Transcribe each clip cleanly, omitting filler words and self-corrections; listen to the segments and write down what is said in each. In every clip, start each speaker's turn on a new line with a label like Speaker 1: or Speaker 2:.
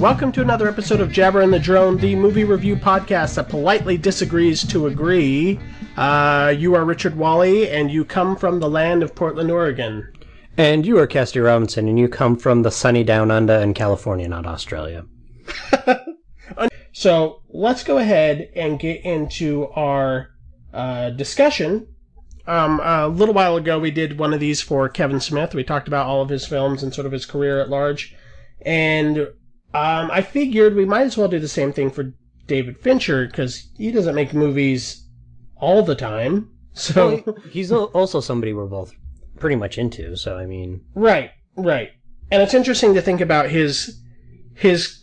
Speaker 1: Welcome to another episode of Jabber and the Drone, the movie review podcast that politely disagrees to agree. You are Richard Wally, and you come from the land of Portland, Oregon.
Speaker 2: And you are Cassidy Robinson, and you come from the sunny Down Under in California, not Australia.
Speaker 1: So, let's go ahead and get into our discussion. A little while ago, we did one of these for Kevin Smith. We talked about all of his films and sort of his career at large. And I figured we might as well do the same thing for David Fincher, because he doesn't make movies all the time. So
Speaker 2: well, he's also somebody we're both pretty much into, so I mean...
Speaker 1: Right. And it's interesting to think about his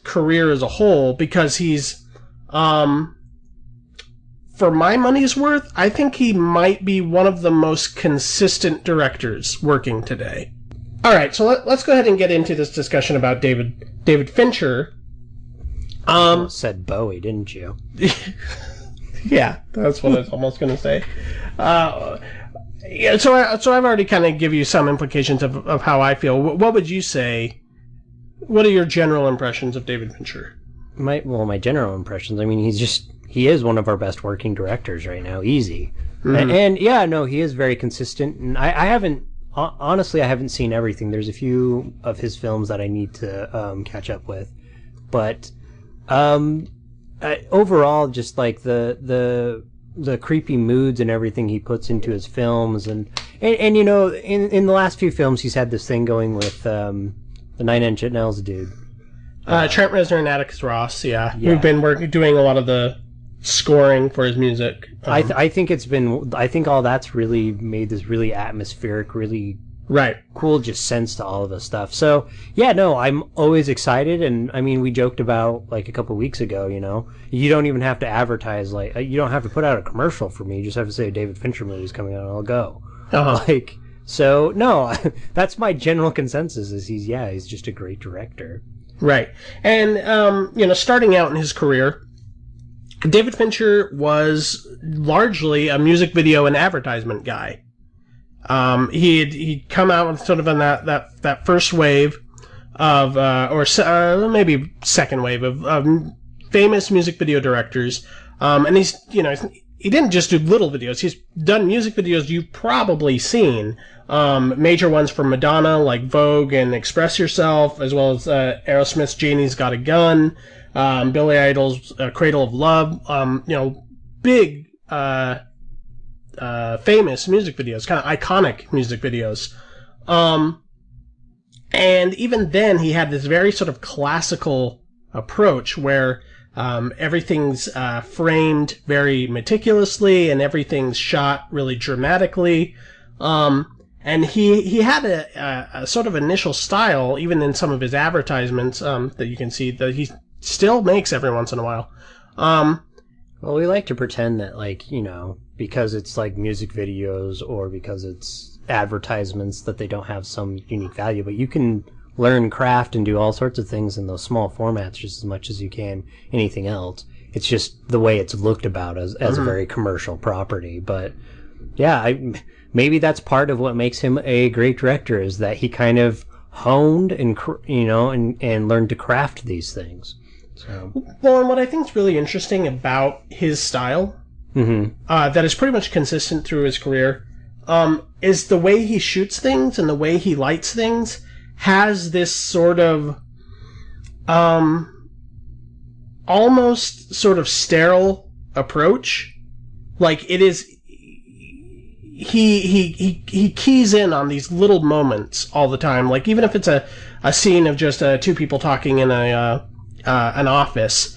Speaker 1: career as a whole, because he's, for my money's worth, I think he might be one of the most consistent directors working today. All right, so let's go ahead and get into this discussion about David Fincher.
Speaker 2: You said Bowie, didn't you?
Speaker 1: Yeah, that's what I was almost going to say. Yeah, so I've already kind of given you some implications of how I feel. What would you say? What are your general impressions of David Fincher?
Speaker 2: My general impressions, I mean, he is one of our best working directors right now, easy. Mm-hmm. And yeah, no, he is very consistent, and I haven't seen everything. There's a few of his films that I need to catch up with, but overall, just like the creepy moods and everything he puts into his films, and you know, in the last few films, he's had this thing going with the Nine Inch Nails dude,
Speaker 1: Trent Reznor and Atticus Ross. Yeah. We've been doing a lot of the scoring for his music.
Speaker 2: I think all that's really made this really atmospheric, really cool just sense to all of this stuff. So yeah, no, I'm always excited, and I mean, we joked about like a couple weeks ago, you know, you don't even have to advertise, like you don't have to put out a commercial for me, you just have to say a David Fincher movie's coming out and I'll go. Like, so no, that's my general consensus is he's just a great director. Right. And you know, starting out in his career, David Fincher was largely a music video and advertisement guy. He'd come out with sort of in that first wave of, or maybe second wave of famous music video directors. And he didn't just do little videos. He's done music videos you've probably seen. Major ones from Madonna, like Vogue and Express Yourself, as well as Aerosmith's Janie's Got a Gun, Billy Idol's Cradle of Love, big, famous music videos, kind of iconic music videos. And even then, he had this very sort of classical approach where everything's framed very meticulously and everything's shot really dramatically. And he had a sort of initial style, even in some of his advertisements, that you can see that he still makes every once in a while. Well, we like to pretend that, like, you know, because it's like music videos or because it's advertisements, that they don't have some unique value, but you can learn craft and do all sorts of things in those small formats just as much as you can anything else. It's just the way it's looked about as a very commercial property. But yeah, maybe that's part of what makes him a great director, is that he kind of honed and learned to craft these things. So.
Speaker 1: Well, and what I think is really interesting about his style, that is pretty much consistent through his career, is the way he shoots things and the way he lights things has this sort of almost sort of sterile approach. Like, it is... He keys in on these little moments all the time. Like, even if it's a scene of just two people talking in an office,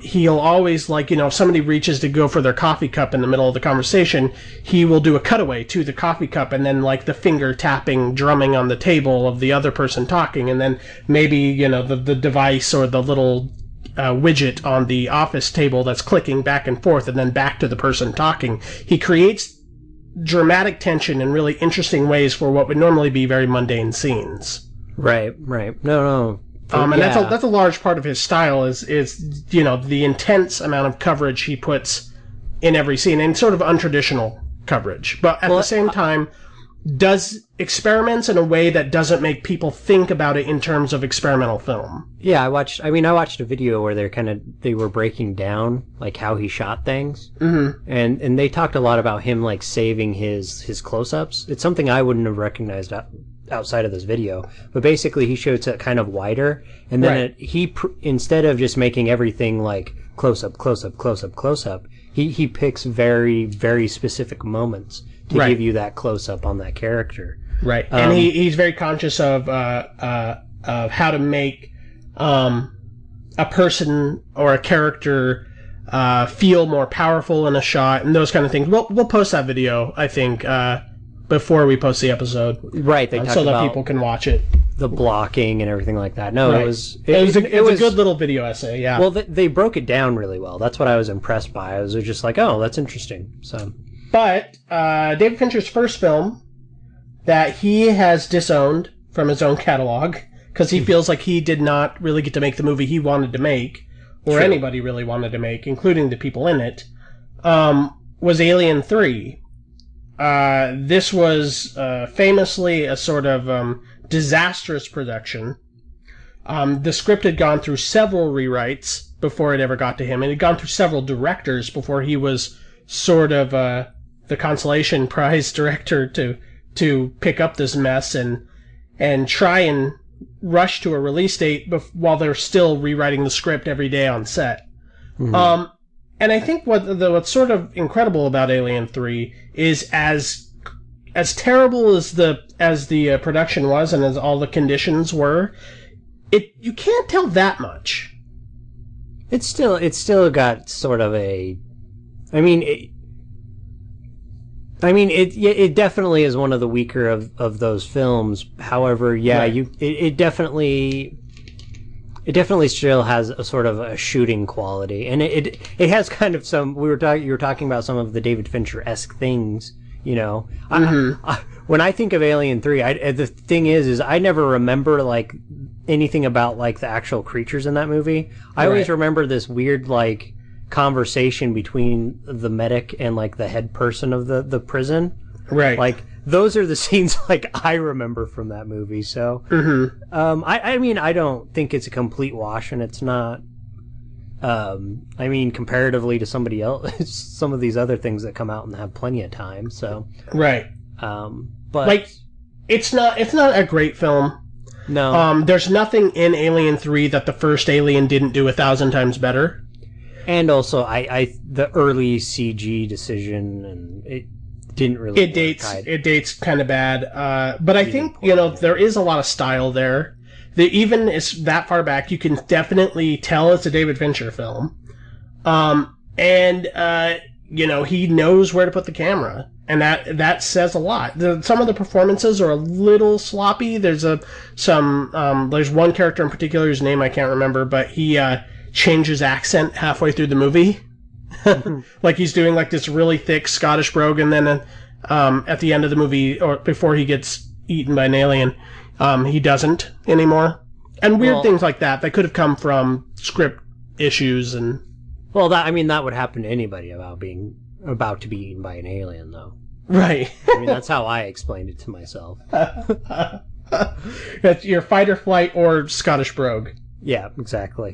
Speaker 1: he'll always, like, you know, if somebody reaches to go for their coffee cup in the middle of the conversation, he will do a cutaway to the coffee cup and then, like, the finger tapping, drumming on the table of the other person talking, and then maybe, you know, the device or the little widget on the office table that's clicking back and forth, and then back to the person talking. He creates dramatic tension in really interesting ways for what would normally be very mundane scenes.
Speaker 2: Right. No.
Speaker 1: And that's a large part of his style is you know, the intense amount of coverage he puts in every scene, and sort of untraditional coverage. But at the same time, does experiments in a way that doesn't make people think about it in terms of experimental film.
Speaker 2: Yeah, I watched a video where they were breaking down like how he shot things, and they talked a lot about him like saving his close-ups. It's something I wouldn't have recognized outside of this video, but basically he showed it kind of wider, and then instead of just making everything like close up, he picks very, very specific moments to give you that close-up on that character.
Speaker 1: Right. And he's very conscious of how to make a person or a character feel more powerful in a shot and those kind of things. We'll post that video, I think, before we post the episode.
Speaker 2: Right. They
Speaker 1: so that people can watch it.
Speaker 2: The blocking and everything like that. No,
Speaker 1: right.
Speaker 2: It was
Speaker 1: a good little video essay, yeah.
Speaker 2: Well, they broke it down really well. That's what I was impressed by. I was just like, oh, that's interesting. So...
Speaker 1: But David Fincher's first film that he has disowned from his own catalog because he feels like he did not really get to make the movie he wanted to make, or anybody really wanted to make, including the people in it, was Alien 3. This was famously a sort of disastrous production. The script had gone through several rewrites before it ever got to him, and it had gone through several directors before he was sort of the consolation prize director to pick up this mess and try and rush to a release date while they're still rewriting the script every day on set. Mm-hmm. And I think what's sort of incredible about Alien 3 is as terrible as the production was and as all the conditions were, you can't tell that much.
Speaker 2: It's still got sort of a... It definitely is one of the weaker of those films. However, yeah, right. It definitely still has a sort of a shooting quality, and it has kind of some. You were talking about some of the David Fincher-esque things. You know, when I think of Alien 3, the thing is I never remember like anything about like the actual creatures in that movie. I always remember this weird like conversation between the medic and like the head person of the prison. Right. Like those are the scenes like I remember from that movie. So I don't think it's a complete wash, and it's not comparatively to somebody else, some of these other things that come out and have plenty of time. So
Speaker 1: right.
Speaker 2: But
Speaker 1: like it's not a great film.
Speaker 2: No.
Speaker 1: There's nothing in Alien 3 that the first Alien didn't do 1,000 times better.
Speaker 2: And also, the early CG decision, and it didn't really.
Speaker 1: It dates kind of bad, but I think there is a lot of style there. Even is that far back, you can definitely tell it's a David Fincher film, and he knows where to put the camera, and that says a lot. Some of the performances are a little sloppy. There's one character in particular whose name I can't remember, but he changes accent halfway through the movie. Like he's doing like this really thick Scottish brogue, and then at the end of the movie, or before he gets eaten by an alien, he doesn't anymore. And weird things like that could have come from script issues. And
Speaker 2: that would happen to anybody about to be eaten by an alien, though.
Speaker 1: Right.
Speaker 2: That's how I explained it to myself.
Speaker 1: That's your fight or flight or Scottish brogue.
Speaker 2: Yeah, exactly.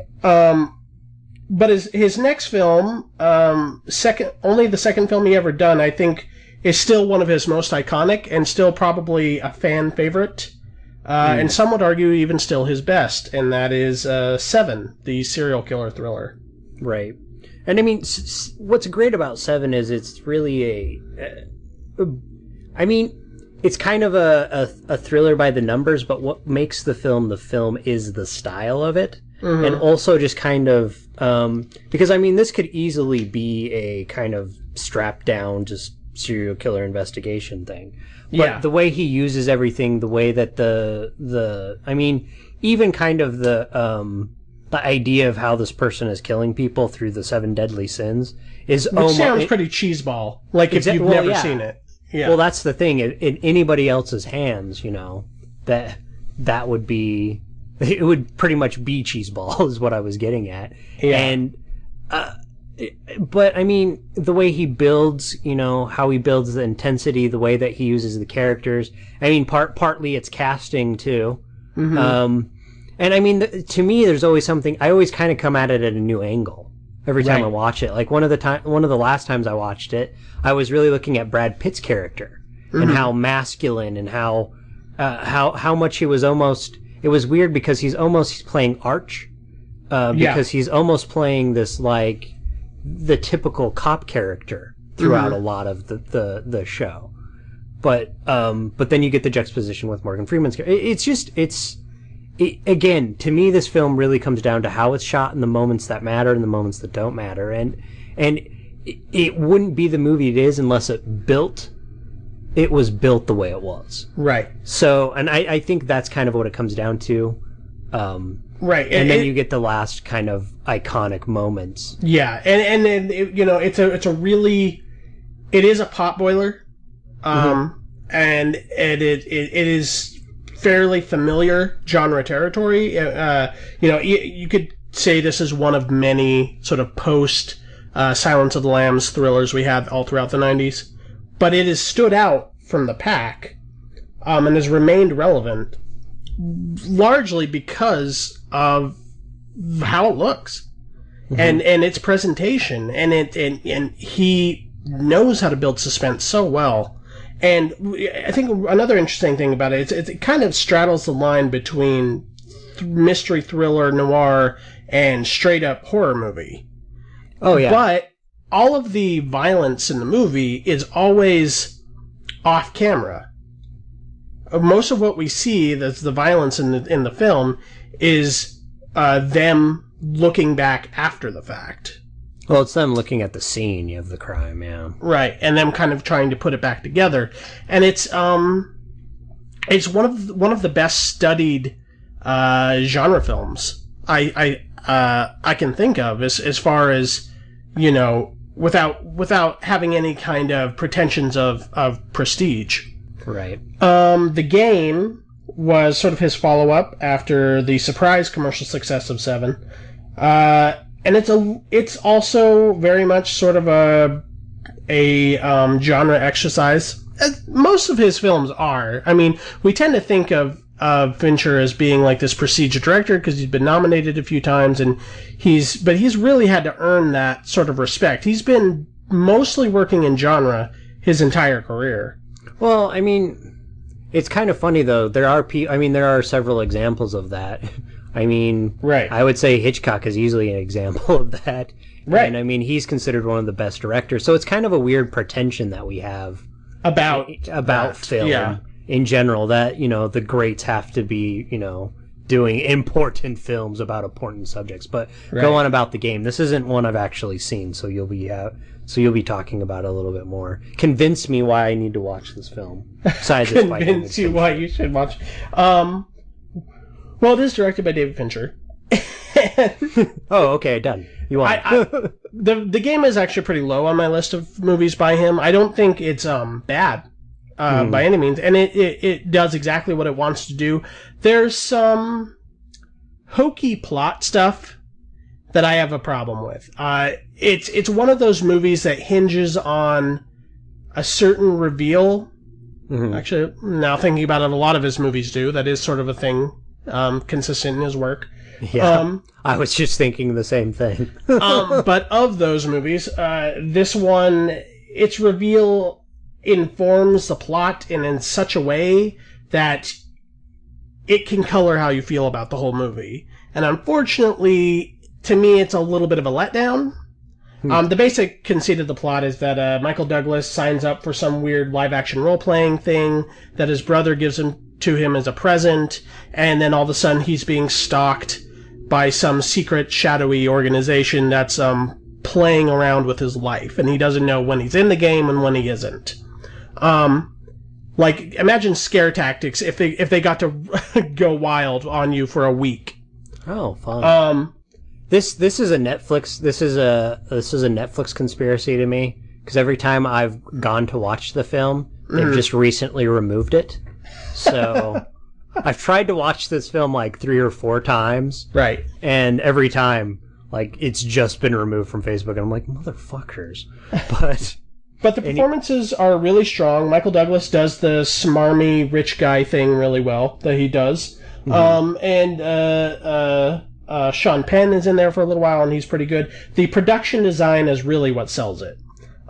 Speaker 1: But his next film, only the second film he ever done, I think, is still one of his most iconic and still probably a fan favorite, and some would argue even still his best, and that is Seven, the serial killer thriller.
Speaker 2: Right. And what's great about Seven is it's really it's kind of a thriller by the numbers, but what makes the film is the style of it. Mm-hmm. And also just kind of, because this could easily be a kind of strapped down, just serial killer investigation thing. But the way he uses everything, the way that even kind of the idea of how this person is killing people through the 7 deadly sins is
Speaker 1: sounds pretty cheeseball. Like if you've never seen it. Yeah.
Speaker 2: Well, that's the thing. In anybody else's hands, that would be... It would pretty much be cheeseball, is what I was getting at. Yeah. And but I mean, the way he builds, how he builds the intensity, the way that he uses the characters. I mean, partly it's casting too. Mm-hmm. And I mean, to me, there's always something. I always kind of come at it at a new angle every time I watch it. Like one of the last times I watched it, I was really looking at Brad Pitt's character and how masculine and how much he was almost. It was weird because he's playing Arch, because he's almost playing this like the typical cop character throughout a lot of the show, but then you get the juxtaposition with Morgan Freeman's character. Again, to me, this film really comes down to how it's shot and the moments that matter and the moments that don't matter, and it wouldn't be the movie it is unless it was built the way it was.
Speaker 1: Right.
Speaker 2: So, and I think that's kind of what it comes down to.
Speaker 1: Right.
Speaker 2: And then you get the last kind of iconic moments.
Speaker 1: Yeah. And then, it is a potboiler. And it is fairly familiar genre territory. You could say this is one of many sort of post Silence of the Lambs thrillers we had all throughout the 90s. But it has stood out from the pack and has remained relevant largely because of how it looks and its presentation, and he knows how to build suspense so well. And I think another interesting thing about it is it kind of straddles the line between mystery thriller, noir, and straight up horror movie. Oh yeah, but all of the violence in the movie is always off camera. Most of what we see, that's the violence in the film, is them looking back after the fact.
Speaker 2: Well, it's them looking at the scene of the crime, yeah.
Speaker 1: Right, and them kind of trying to put it back together, and it's one of the best studied genre films I can think of as far as without having any kind of pretensions of prestige.
Speaker 2: Right.
Speaker 1: The Game was sort of his follow-up after the surprise commercial success of Seven. And it's also very much sort of a genre exercise. Most of his films are. I mean, we tend to think of Fincher as being like this prestige director because he's been nominated a few times, and he's really had to earn that sort of respect. He's been mostly working in genre his entire career.
Speaker 2: Well, I mean, it's kind of funny though. There are several examples of that. I mean,
Speaker 1: right.
Speaker 2: I would say Hitchcock is easily an example of that.
Speaker 1: Right.
Speaker 2: And I mean, he's considered one of the best directors. So it's kind of a weird pretension that we have about film in general, that, the greats have to be, doing important films about important subjects. But go on about The Game. This isn't one I've actually seen, so you'll be talking about it a little bit more. Convince me why I need to watch this film. Besides
Speaker 1: Convince you why you should watch. Well, it is directed by David Fincher.
Speaker 2: Oh, okay, done. You want
Speaker 1: the Game is actually pretty low on my list of movies by him. I don't think it's bad by any means, and it does exactly what it wants to do. There's some hokey plot stuff that I have a problem with. It's one of those movies that hinges on a certain reveal. Mm-hmm. Actually, now thinking about it, a lot of his movies do. That is sort of a thing. Consistent in his work.
Speaker 2: Yeah, I was just thinking the same thing.
Speaker 1: But of those movies, this one, its reveal informs the plot in such a way that it can color how you feel about the whole movie. And unfortunately, to me, it's a little bit of a letdown. The basic conceit of the plot is that Michael Douglas signs up for some weird live-action role-playing thing that his brother gives to him as a present, and then all of a sudden he's being stalked by some secret shadowy organization that's playing around with his life, and he doesn't know when he's in the game and when he isn't. Like, imagine Scare Tactics if they got to go wild on you for a week.
Speaker 2: Oh, fun. This is a Netflix. This is a Netflix conspiracy to me, because every time I've gone to watch the film, they've just recently removed it. So I've tried to watch this film like 3 or 4 times.
Speaker 1: Right.
Speaker 2: And every time, like it's just been removed from Facebook, and I'm like, motherfuckers.
Speaker 1: But the performances are really strong. Michael Douglas does the smarmy rich guy thing really well that he does. Sean Penn is in there for a little while, and he's pretty good. The production design is really what sells it.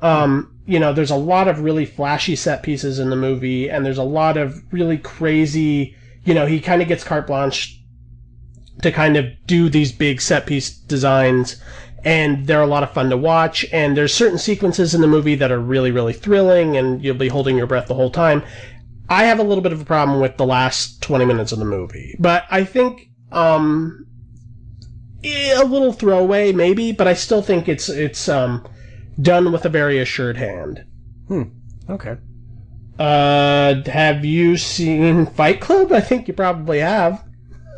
Speaker 1: There's a lot of really flashy set pieces in the movie, and there's a lot of really crazy, he kind of gets carte blanche to kind of do these big set piece designs, and they're a lot of fun to watch, and there's certain sequences in the movie that are really, really thrilling, and you'll be holding your breath the whole time. I have a little bit of a problem with the last 20 minutes of the movie, but I think a little throwaway maybe, but I still think it's done with a very assured hand.
Speaker 2: Okay.
Speaker 1: Have you seen Fight Club? I think you probably have.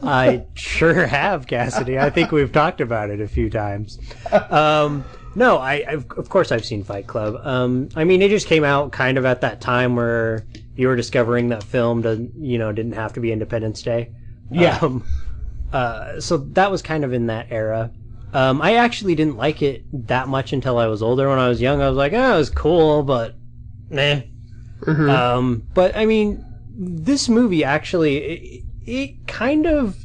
Speaker 2: I sure have, Cassidy. I think we've talked about it a few times. No, of course I've seen Fight Club. I mean, it just came out kind of at that time where you were discovering that film didn't have to be Independence Day.
Speaker 1: Yeah.
Speaker 2: So that was kind of in that era. I actually didn't like it that much until I was older. When I was young, I was like, it was cool, but meh. But I mean, this movie actually, it kind of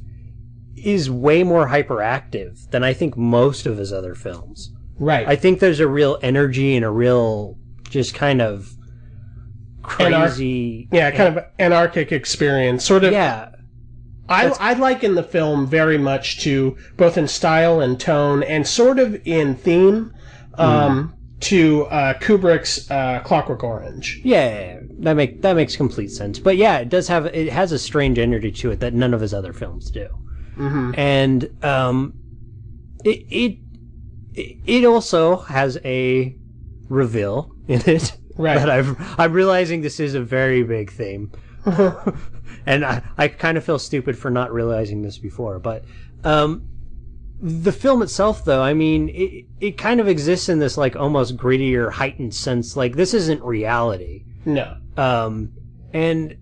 Speaker 2: is way more hyperactive than I think most of his other films.
Speaker 1: Right.
Speaker 2: I think there's a real energy and a real just kind of crazy...
Speaker 1: kind of anarchic experience. Sort of...
Speaker 2: Yeah.
Speaker 1: I liken the film very much to, both in style and tone, and sort of in theme, to Kubrick's Clockwork Orange.
Speaker 2: Yeah, that makes complete sense. But yeah, it has a strange energy to it that none of his other films do. And it also has a reveal in it.
Speaker 1: Right.
Speaker 2: That I'm realizing this is a very big theme. And I kind of feel stupid for not realizing this before. But the film itself, though, I mean, it kind of exists in this like almost grittier, heightened sense. Like, this isn't reality.
Speaker 1: No.
Speaker 2: And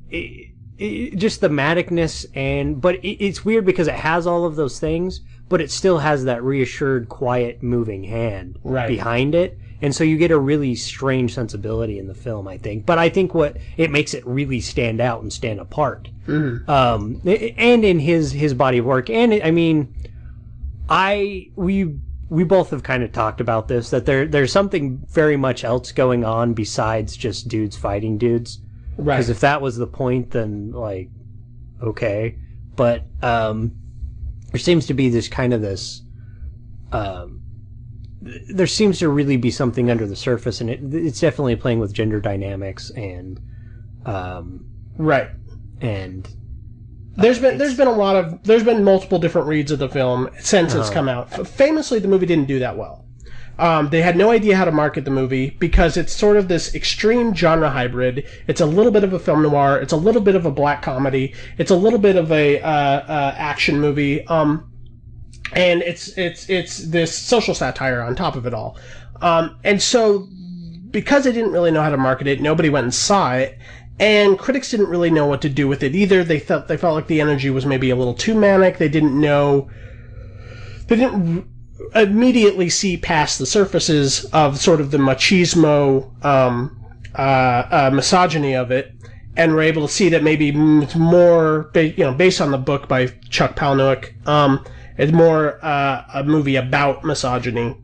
Speaker 2: just the thematicness, but it's weird because it has all of those things, but it still has that reassured, quiet, moving hand behind it. And so you get a really strange sensibility in the film, I think. But I think what it makes it really stand out and stand apart. And in his body of work. And I mean, we both have kind of talked about this, that there's something very much else going on besides just dudes fighting dudes. Right. Because if that was the point, then like, okay. But there seems to be this kind of this. There seems to really be something under the surface, and it's definitely playing with gender dynamics and.
Speaker 1: Right.
Speaker 2: And.
Speaker 1: There's been multiple different reads of the film since it's come out. Famously, the movie didn't do that well. They had no idea how to market the movie because it's sort of this extreme genre hybrid. It's a little bit of a film noir. It's a little bit of a black comedy. It's a little bit of a action movie. And it's this social satire on top of it all. And so, because they didn't really know how to market it, nobody went and saw it. And critics didn't really know what to do with it either. They felt like the energy was maybe a little too manic. They didn't immediately see past the surfaces of sort of the machismo, misogyny of it, and were able to see that maybe it's more, based on the book by Chuck Palahniuk. It's more a movie about misogyny.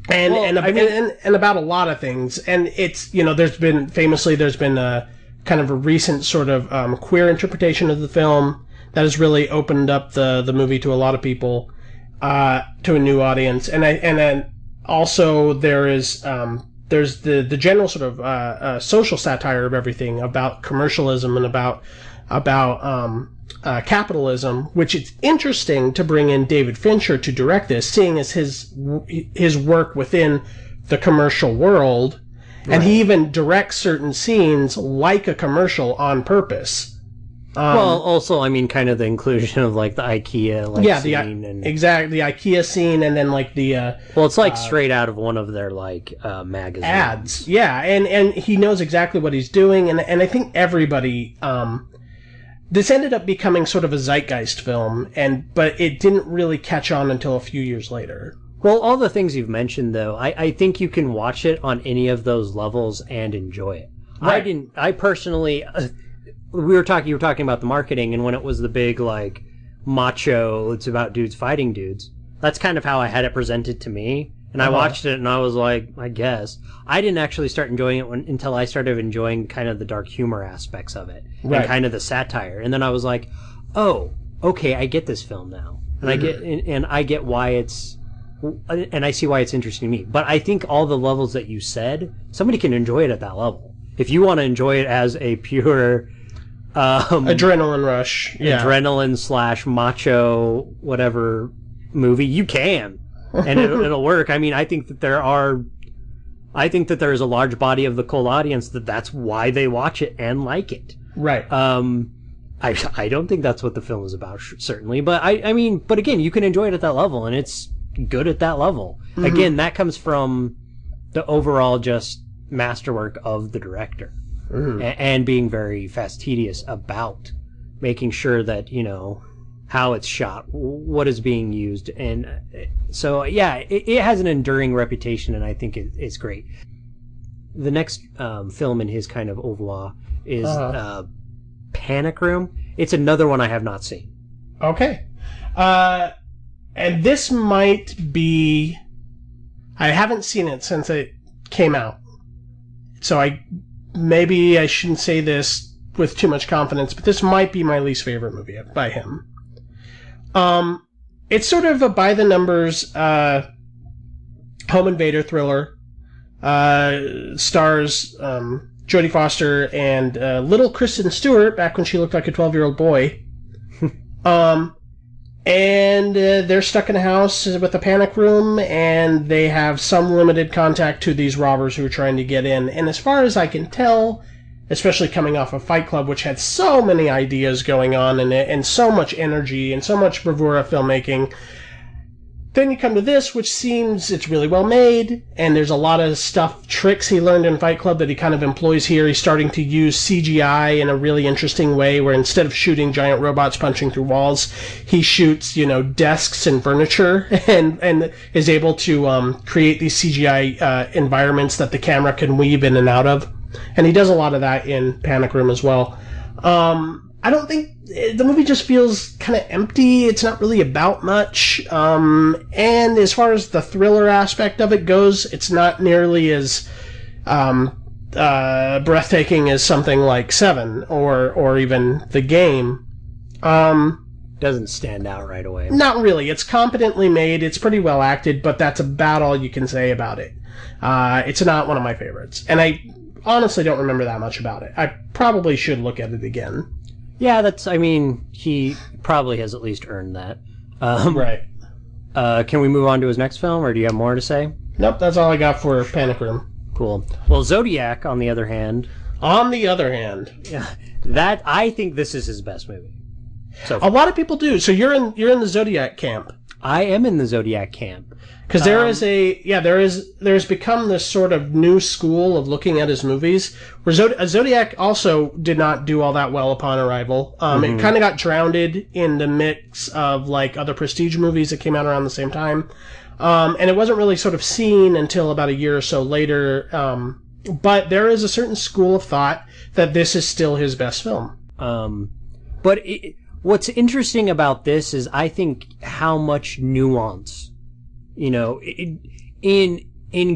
Speaker 1: And about a lot of things, and it's there's been a kind of a recent sort of queer interpretation of the film that has really opened up the movie to a lot of people, to a new audience, and then also there's the general sort of social satire of everything about commercialism and about capitalism, which it's interesting to bring in David Fincher to direct this, seeing as his work within the commercial world, and he even directs certain scenes like a commercial on purpose.
Speaker 2: Well, also, I mean, kind of the inclusion of like the IKEA scene,
Speaker 1: exactly, the IKEA scene, and then like the
Speaker 2: it's like straight out of one of their like magazines
Speaker 1: ads, and he knows exactly what he's doing, and I think everybody. this ended up becoming sort of a zeitgeist film, but it didn't really catch on until a few years later.
Speaker 2: Well, all the things you've mentioned, though, I think you can watch it on any of those levels and enjoy it. Right. I personally, you were talking about the marketing, and when it was the big, like, macho, it's about dudes fighting dudes, that's kind of how I had it presented to me. And I watched it, and I was like, I guess. I didn't actually start enjoying it until I started enjoying kind of the dark humor aspects of it. Right. And kind of the satire. And then I was like, oh, okay, I get this film now. And I get why it's... And I see why it's interesting to me. But I think all the levels that you said, somebody can enjoy it at that level. If you want to enjoy it as a pure...
Speaker 1: adrenaline rush. Yeah.
Speaker 2: Adrenaline / macho whatever movie, you can. And it'll work. I mean, I think that there is a large body of the cold audience that's why they watch it and like it.
Speaker 1: Right.
Speaker 2: I don't think that's what the film is about, certainly. But I mean, but again, you can enjoy it at that level, and it's good at that level. Mm-hmm. Again, that comes from the overall just masterwork of the director, and being very fastidious about making sure that, you know, how it's shot, what is being used. And so, yeah, it has an enduring reputation, and I think it's great. The next film in his kind of oeuvre is Panic Room. It's another one I have not seen.
Speaker 1: Okay. And this might be... I haven't seen it since it came out. So maybe I shouldn't say this with too much confidence, but this might be my least favorite movie by him. It's sort of a by-the-numbers home invader thriller. Stars Jodie Foster and little Kristen Stewart, back when she looked like a 12-year-old boy. And they're stuck in a house with a panic room, and they have some limited contact to these robbers who are trying to get in. And as far as I can tell, especially coming off of Fight Club, which had so many ideas going on in it, and so much energy, and so much bravura filmmaking, then you come to this, which seems it's really well made, and there's a lot of tricks he learned in Fight Club that he kind of employs here. He's starting to use CGI in a really interesting way, where instead of shooting giant robots punching through walls, he shoots, desks and furniture, and is able to create these CGI environments that the camera can weave in and out of. And he does a lot of that in Panic Room as well. I don't think... The movie just feels kind of empty. It's not really about much. And as far as the thriller aspect of it goes, it's not nearly as breathtaking as something like Seven or even The Game.
Speaker 2: Doesn't stand out right away.
Speaker 1: Not really. It's competently made. It's pretty well acted, but that's about all you can say about it. It's not one of my favorites. And I honestly don't remember that much about it. I probably should look at it again.
Speaker 2: Yeah, he probably has at least earned that.
Speaker 1: Right.
Speaker 2: Can we move on to his next film, or do you have more to say?
Speaker 1: Nope, that's all I got for Panic Room.
Speaker 2: Cool. Well, Zodiac, on the other hand...
Speaker 1: Yeah,
Speaker 2: that, I think this is his best movie. So
Speaker 1: a lot of people do. So you're in the Zodiac camp.
Speaker 2: I am in the Zodiac camp.
Speaker 1: Because there's become this sort of new school of looking at his movies, where Zodiac also did not do all that well upon arrival. It kind of got drowned in the mix of like other prestige movies that came out around the same time. And it wasn't really sort of seen until about a year or so later. But there is a certain school of thought that this is still his best film.
Speaker 2: But what's interesting about this is I think how much nuance, in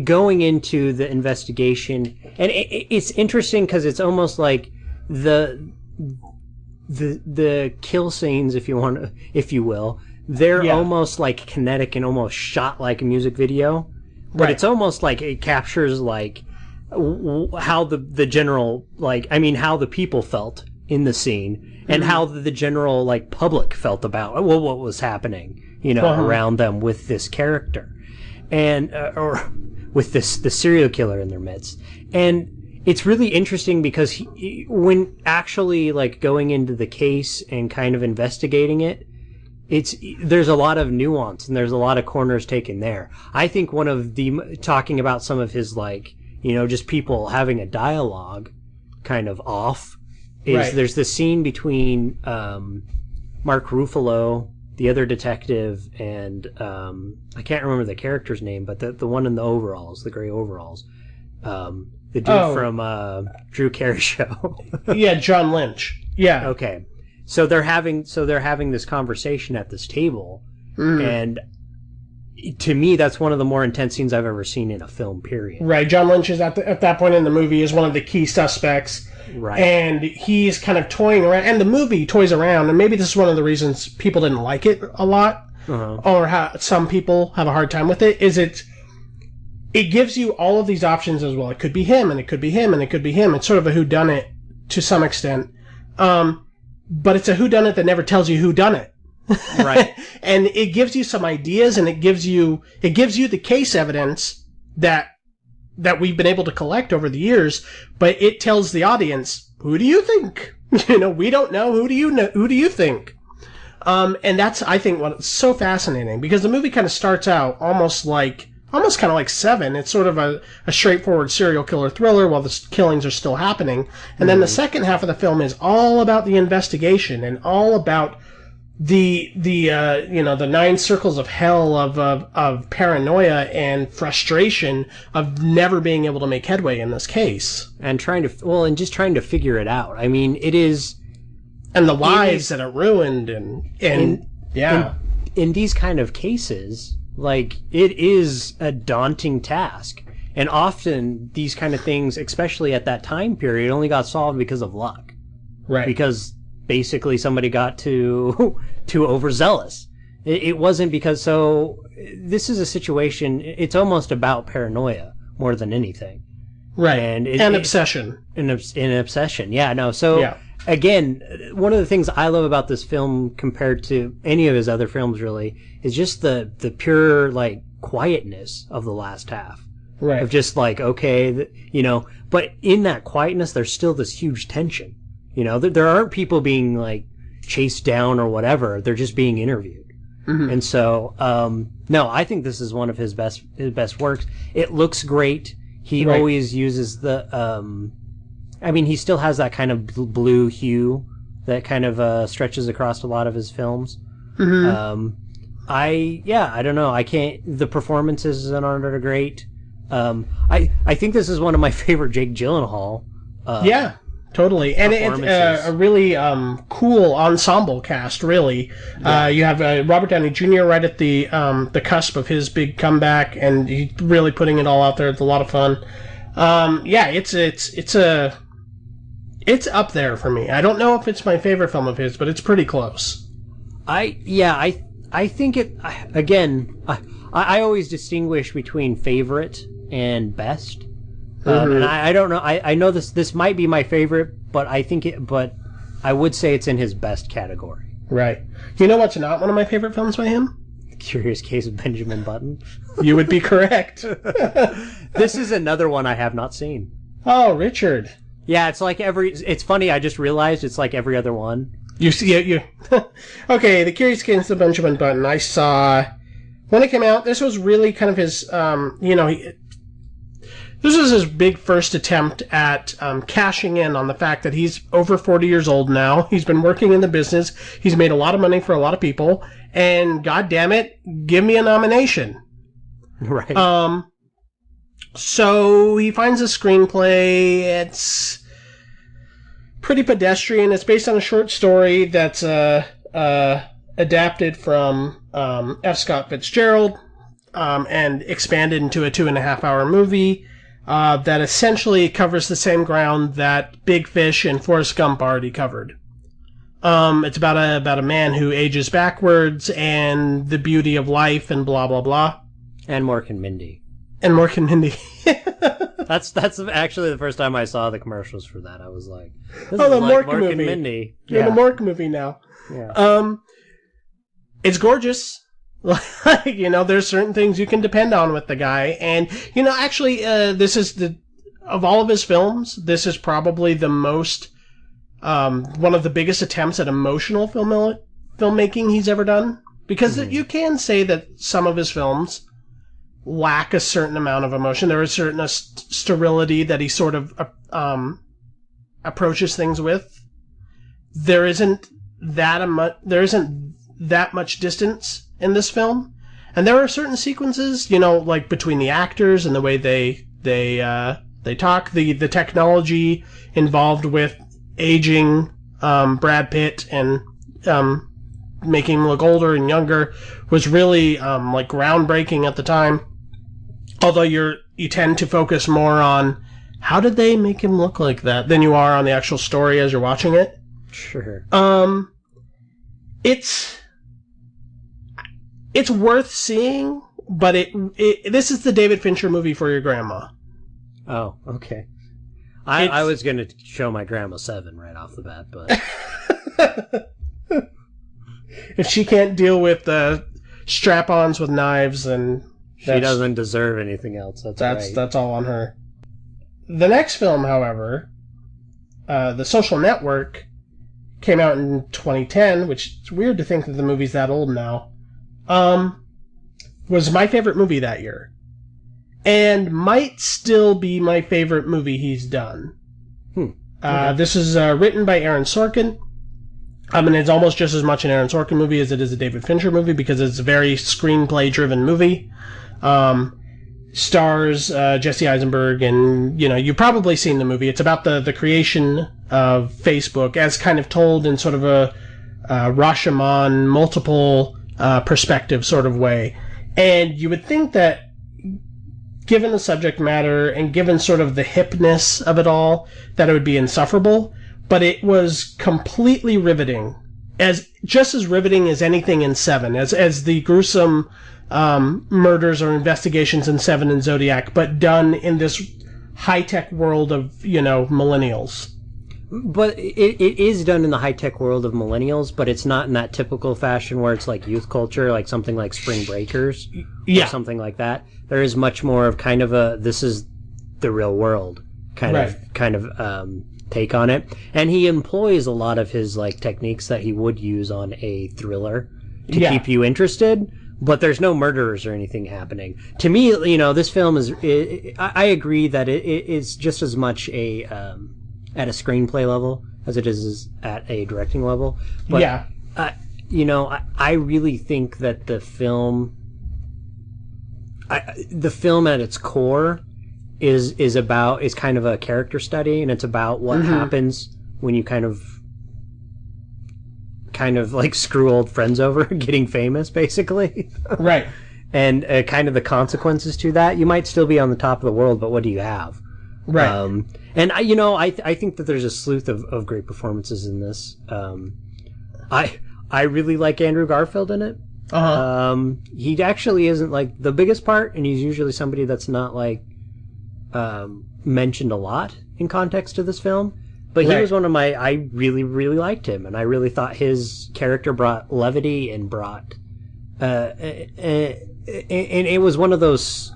Speaker 2: going into the investigation, and it's interesting because it's almost like the kill scenes, if you will, they're almost like kinetic and almost shot like a music video, but It's almost like it captures like how the general, how the people felt in the scene, and how the general like public felt about what was happening, around them with this character, and or with the serial killer in their midst. And it's really interesting because when actually like going into the case and kind of investigating it, there's a lot of nuance and there's a lot of corners taken there. I think one of talking about some of his just people having a dialogue kind of off is there's the scene between Mark Ruffalo, the other detective, and I can't remember the character's name, but the one in the overalls, the gray overalls, the dude from Drew Carey Show.
Speaker 1: Yeah, John Lynch. Yeah.
Speaker 2: Okay. So they're having this conversation at this table, and to me, that's one of the more intense scenes I've ever seen in a film. Period.
Speaker 1: Right. John Lynch is at that point in the movie is one of the key suspects.
Speaker 2: Right.
Speaker 1: And he's kind of toying around, and the movie toys around, and maybe this is one of the reasons people didn't like it a lot, or how some people have a hard time with it, is it gives you all of these options as well. It could be him, and it could be him, and it could be him. It's sort of a whodunit to some extent. But it's a whodunit that never tells you who done it.
Speaker 2: Right.
Speaker 1: And it gives you some ideas, and it gives you the case evidence that we've been able to collect over the years, but it tells the audience, who do you think? We don't know. Who do you know? Who do you think? And that's, I think, what's so fascinating, because the movie kind of starts out almost kind of like Seven. It's sort of a straightforward serial killer thriller while the killings are still happening. And then the second half of the film is all about the investigation and all about the 9 circles of hell of paranoia and frustration of never being able to make headway in this case,
Speaker 2: and trying to figure it out. I mean, it is,
Speaker 1: and the lives that are ruined, and
Speaker 2: in these kind of cases, like, it is a daunting task, and often these kind of things, especially at that time period, only got solved because of luck,
Speaker 1: right?
Speaker 2: Because basically somebody got too overzealous. It wasn't because, so this is a situation, it's almost about paranoia more than anything.
Speaker 1: Right. And obsession.
Speaker 2: An obsession. Yeah, no. So again, one of the things I love about this film compared to any of his other films really is just the pure, like, quietness of the last half.
Speaker 1: Right.
Speaker 2: Of just like, okay, but in that quietness there's still this huge tension. There aren't people being, like, chased down or whatever. They're just being interviewed. And so, no, I think this is one of his best works. It looks great. He always uses he still has that kind of blue hue that kind of stretches across a lot of his films. I don't know. The performances in it are great. I think this is one of my favorite Jake Gyllenhaal.
Speaker 1: Yeah. Totally, and it's a really cool ensemble cast. Really, you have Robert Downey Jr. right at the cusp of his big comeback, and he's really putting it all out there. It's a lot of fun. It's up there for me. I don't know if it's my favorite film of his, but it's pretty close.
Speaker 2: I think it. Again, I always distinguish between favorite and best. And I don't know. I know this might be my favorite, but but I would say it's in his best category.
Speaker 1: Right. You know what's not one of my favorite films by him?
Speaker 2: Curious Case of Benjamin Button.
Speaker 1: You would be correct.
Speaker 2: This is another one I have not seen.
Speaker 1: Oh, Richard.
Speaker 2: Yeah, it's like it's funny, I just realized it's like every other one.
Speaker 1: You see it, Okay, The Curious Case of Benjamin Button, I saw when it came out. This was really kind of his, this was his big first attempt at cashing in on the fact that he's over 40 years old now. He's been working in the business. He's made a lot of money for a lot of people. And, God damn it, give me a nomination.
Speaker 2: Right.
Speaker 1: So he finds a screenplay. It's pretty pedestrian. It's based on a short story that's adapted from F. Scott Fitzgerald and expanded into a 2.5-hour movie. That essentially covers the same ground that Big Fish and Forrest Gump already covered. It's about a man who ages backwards and the beauty of life and blah blah blah.
Speaker 2: And Mork and Mindy. That's actually the first time I saw the commercials for that. I was like, "This is
Speaker 1: the
Speaker 2: like
Speaker 1: Mork movie.
Speaker 2: And Mindy."
Speaker 1: You're in the Mork movie now.
Speaker 2: Yeah.
Speaker 1: It's gorgeous. There's certain things you can depend on with the guy, and actually, this is of all of his films, this is probably the most one of the biggest attempts at emotional filmmaking he's ever done. Because you can say that some of his films lack a certain amount of emotion. There is certain sterility that he sort of approaches things with. there isn't that much distance in this film, and there are certain sequences, like between the actors and the way they talk, the technology involved with aging Brad Pitt and making him look older and younger was really like groundbreaking at the time. Although you tend to focus more on how did they make him look like that than you are on the actual story as you're watching it.
Speaker 2: Sure.
Speaker 1: It's worth seeing, but this is the David Fincher movie for your grandma.
Speaker 2: Oh, okay. I was going to show my grandma Seven right off the bat, but
Speaker 1: if she can't deal with the strap-ons with knives, then
Speaker 2: she doesn't deserve anything else.
Speaker 1: That's all on her. The next film, however, The Social Network, came out in 2010, which is weird to think that the movie's that old now, was my favorite movie that year. And might still be my favorite movie he's done. Okay. This is written by Aaron Sorkin. And it's almost just as much an Aaron Sorkin movie as it is a David Fincher movie because it's a very screenplay-driven movie. Stars Jesse Eisenberg, and you've probably seen the movie. It's about the creation of Facebook as kind of told in sort of a Rashomon, multiple perspective sort of way. And you would think that given the subject matter and given sort of the hipness of it all, that it would be insufferable. But it was completely riveting, just as riveting as anything in Seven, as the gruesome murders or investigations in Seven and Zodiac, but done in this high-tech world of, millennials.
Speaker 2: But it is done in the high-tech world of millennials, but it's not in that typical fashion where it's like youth culture, like something like Spring Breakers, or something like that. There is much more of kind of this is the real world kind of take on it. And he employs a lot of his like techniques that he would use on a thriller to keep you interested. But there's no murderers or anything happening. To me, this film is. I agree that it is just as much at a screenplay level as it is at a directing level. But, I really think that the film at its core is kind of a character study, and it's about what happens when you kind of like screw old friends over getting famous, basically.
Speaker 1: Right.
Speaker 2: And kind of the consequences to that. You might still be on the top of the world, but what do you have?
Speaker 1: Right.
Speaker 2: And I think that there's a slew of great performances in this. I really like Andrew Garfield in it. He actually isn't like the biggest part, and he's usually somebody that's not like mentioned a lot in context to this film. But he was one of I really, really liked him, and I really thought his character brought levity and brought, and it was one of those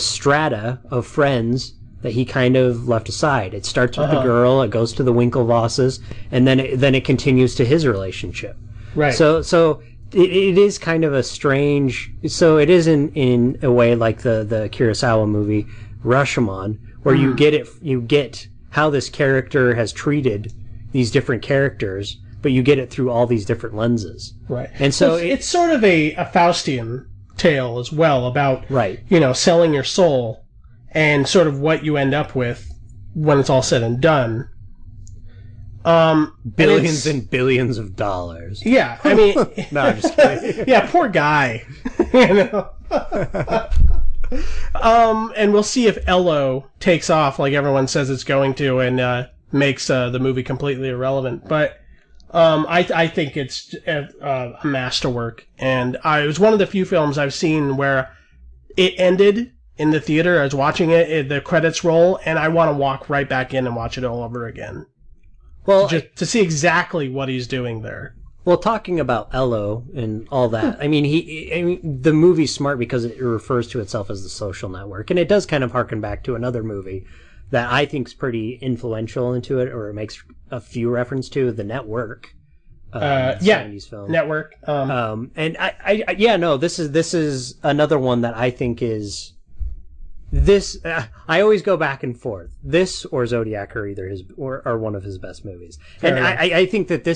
Speaker 2: strata of friends that he kind of left aside. It starts with the girl, it goes to the Winklevosses, and then it continues to his relationship. Right. So it is kind of a strange. So it is in a way like the Kurosawa movie Rashomon, where you get how this character has treated these different characters, but you get it through all these different lenses.
Speaker 1: Right.
Speaker 2: And so
Speaker 1: it's sort of a Faustian tale as well about selling your soul and sort of what you end up with when it's all said and done.
Speaker 2: Billions and billions of dollars.
Speaker 1: Yeah, I mean,
Speaker 2: no, I'm just kidding.
Speaker 1: Yeah, poor guy. And we'll see if Ello takes off like everyone says it's going to, and makes the movie completely irrelevant. But I think it's a masterwork, and it was one of the few films I've seen where it ended in the theater. I was watching it, the credits roll, and I want to walk right back in and watch it all over again. Well, just to see exactly what he's doing there.
Speaker 2: Well, talking about Ello and all that, I mean, the movie's smart because it refers to itself as The Social Network, and it does kind of harken back to another movie that I think is pretty influential into it, or it makes a few reference to, The Network. 70s film.
Speaker 1: Network.
Speaker 2: And this is another one that I think is this I always go back and forth. This or Zodiac are either his or one of his best movies. And I think that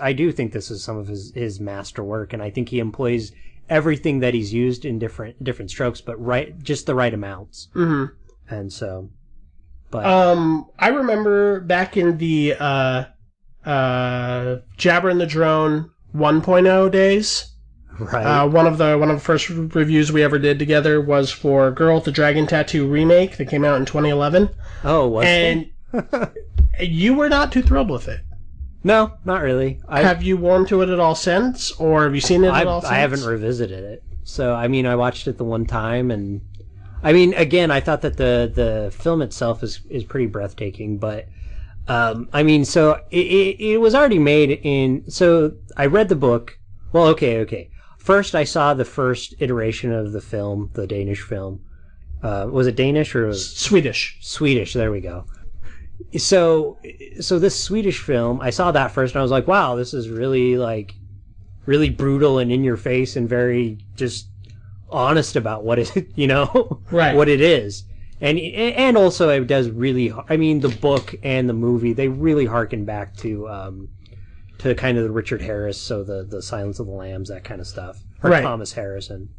Speaker 2: I do think this is some of his masterwork, and I think he employs everything that he's used in different strokes, but just the right amounts.
Speaker 1: Mm-hmm.
Speaker 2: And so, but
Speaker 1: I remember back in the Jabber and the Drone 1.0 days.
Speaker 2: Right.
Speaker 1: One of the first reviews we ever did together was for Girl with the Dragon Tattoo remake that came out in 2011.
Speaker 2: Oh, was
Speaker 1: it? And you were not too thrilled with it.
Speaker 2: No, not really.
Speaker 1: Have you warmed to it at all since, or have you seen it at all since?
Speaker 2: I haven't revisited it. So, I mean, I watched it the one time, and I mean, again, I thought that the film itself is pretty breathtaking, but I mean, so it was already made in. So I read the book. Well, okay. First, I saw the first iteration of the film, the Danish film. Was it Danish or
Speaker 1: Swedish?
Speaker 2: Swedish. There we go. So this Swedish film, I saw that first, and I was like, wow, this is really really brutal and in your face and very just honest about what it,
Speaker 1: right,
Speaker 2: what it is. And also it does really, I mean, the book and the movie, they really harken back to kind of the Richard Harris, so the Silence of the Lambs, that kind of stuff. Or
Speaker 1: right.
Speaker 2: Thomas Harrison.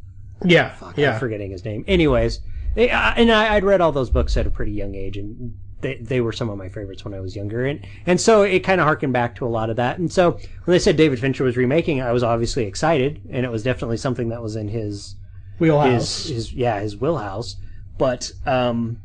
Speaker 1: Yeah.
Speaker 2: I'm forgetting his name. Anyways, and I'd read all those books at a pretty young age, and they were some of my favorites when I was younger. And so it kind of harkened back to a lot of that. And so when they said David Fincher was remaking, I was obviously excited, and it was definitely something that was in his
Speaker 1: wheelhouse.
Speaker 2: His wheelhouse. But I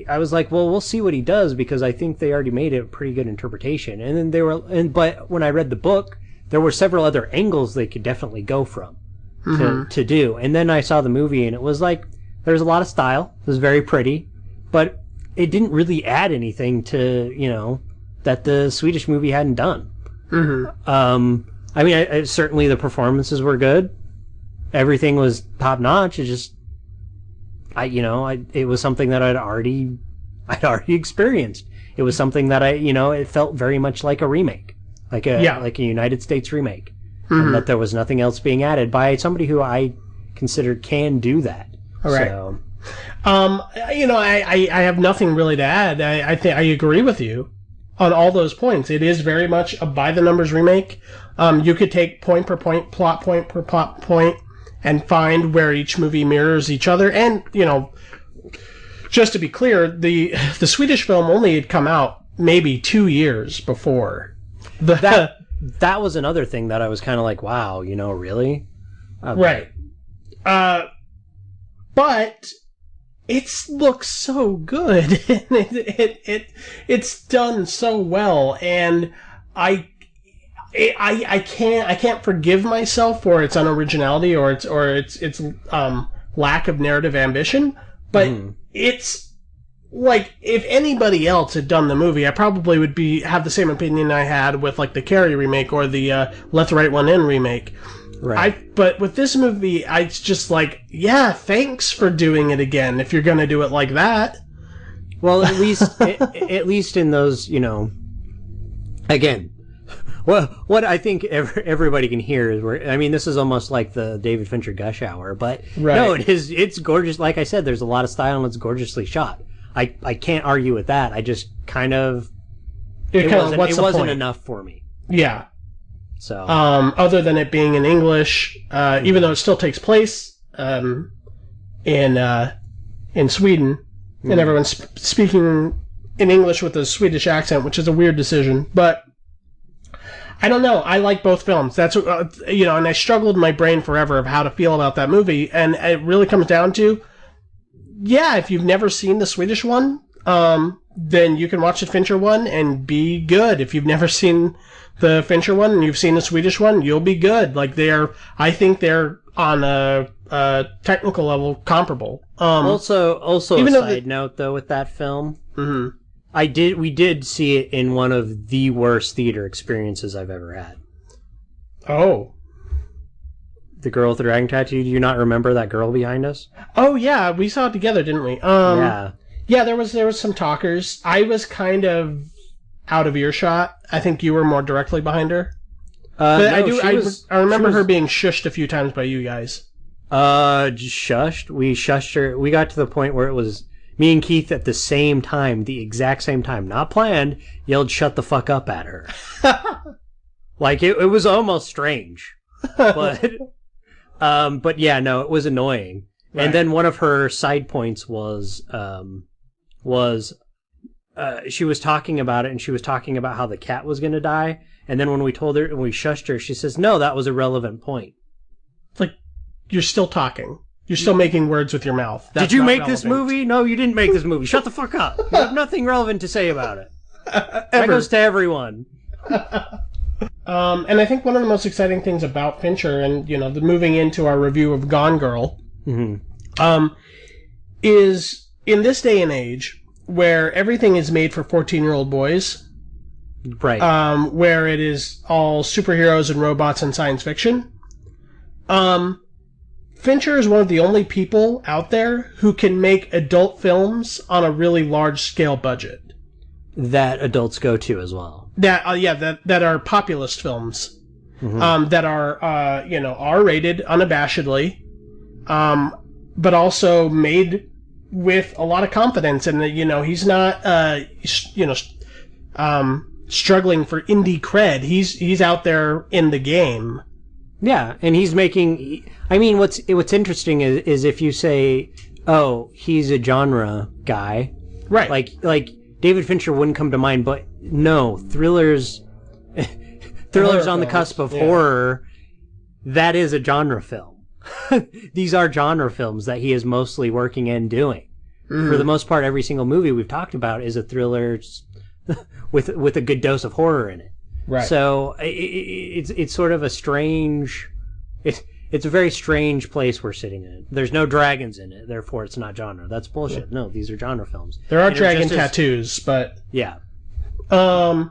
Speaker 2: was like, well, we'll see what he does, because I think they already made a pretty good interpretation. And then but when I read the book, there were several other angles they could definitely go from to do. And then I saw the movie, and it was like, there was a lot of style. It was very pretty, but it didn't really add anything to, that the Swedish movie hadn't done.
Speaker 1: Mm-hmm.
Speaker 2: I mean, certainly the performances were good. Everything was top notch. It just, it was something that I'd already experienced. It was something that it felt very much like a remake, like a United States remake, and that there was nothing else being added by somebody who I considered can do that.
Speaker 1: All right.
Speaker 2: So,
Speaker 1: I have nothing really to add. I think I agree with you on all those points. It is very much a by the numbers remake. You could take point per point, plot point per plot point, and find where each movie mirrors each other. And, just to be clear, the Swedish film only had come out maybe 2 years before.
Speaker 2: That was another thing that I was kind of like, wow, really?
Speaker 1: Right. But it looks so good. It's done so well, and I can't forgive myself for its unoriginality or its lack of narrative ambition. But it's like, if anybody else had done the movie, I probably would have the same opinion I had with like the Carrie remake or the Let the Right One In remake. Right. But with this movie, it's just like, yeah, thanks for doing it again if you're going to do it like that.
Speaker 2: Well, at least in those, again, well, what I think everybody can hear is this is almost like the David Fincher gush hour, but no, it's gorgeous. Like I said, there's a lot of style and it's gorgeously shot. I can't argue with that. I just it wasn't enough for me.
Speaker 1: Yeah.
Speaker 2: So,
Speaker 1: other than it being in English, even though it still takes place in Sweden, and everyone's speaking in English with a Swedish accent, which is a weird decision. But I don't know. I like both films. That's and I struggled in my brain forever of how to feel about that movie, and it really comes down to, if you've never seen the Swedish one, then you can watch the Fincher one and be good. If you've never seen the Fincher one and you've seen the Swedish one, you'll be good. Like, I think they're on a technical level comparable.
Speaker 2: Also even a side note though with that film, we did see it in one of the worst theater experiences I've ever had.
Speaker 1: Oh.
Speaker 2: The girl with the dragon tattoo. Do you not remember that girl behind us?
Speaker 1: Oh yeah, we saw it together, didn't we?
Speaker 2: Yeah.
Speaker 1: Yeah, there was some talkers. I was kind of out of earshot. I think you were more directly behind her. But I remember her being shushed a few times by you guys.
Speaker 2: Just shushed. We shushed her. We got to the point where it was me and Keith at the same time, the exact same time, not planned, yelled "shut the fuck up" at her. Like it was almost strange, but yeah, no, it was annoying. Right. And then one of her side points was she was talking about it, and she was talking about how the cat was going to die. And then when we told her and we shushed her, she says, "No, that was a relevant point."
Speaker 1: It's like, you're still talking. You're still making words with your mouth.
Speaker 2: Did you make this movie? No, you didn't make this movie. Shut the fuck up. You have nothing relevant to say about it. That goes to everyone.
Speaker 1: And I think one of the most exciting things about Fincher, and moving into our review of Gone Girl, is in this day and age where everything is made for 14-year-old boys,
Speaker 2: right?
Speaker 1: Where it is all superheroes and robots and science fiction. Fincher is one of the only people out there who can make adult films on a really large-scale budget
Speaker 2: that adults go to as well.
Speaker 1: That are populist films, that are R-rated unabashedly, but also made with a lot of confidence, and he's not struggling for indie cred. He's out there in the game.
Speaker 2: Yeah, and he's making. I mean, what's interesting is if you say, "Oh, he's a genre guy,"
Speaker 1: right?
Speaker 2: Like David Fincher wouldn't come to mind, but no, thrillers on the cusp of horror. That is a genre film. These are genre films that he is mostly working and doing. Mm-hmm. For the most part, every single movie we've talked about is a thriller with a good dose of horror in it.
Speaker 1: Right.
Speaker 2: So it's sort of a strange. It's a very strange place we're sitting in. There's no dragons in it, therefore it's not genre. That's bullshit. No, these are genre films.
Speaker 1: There are dragon tattoos, but
Speaker 2: yeah.
Speaker 1: So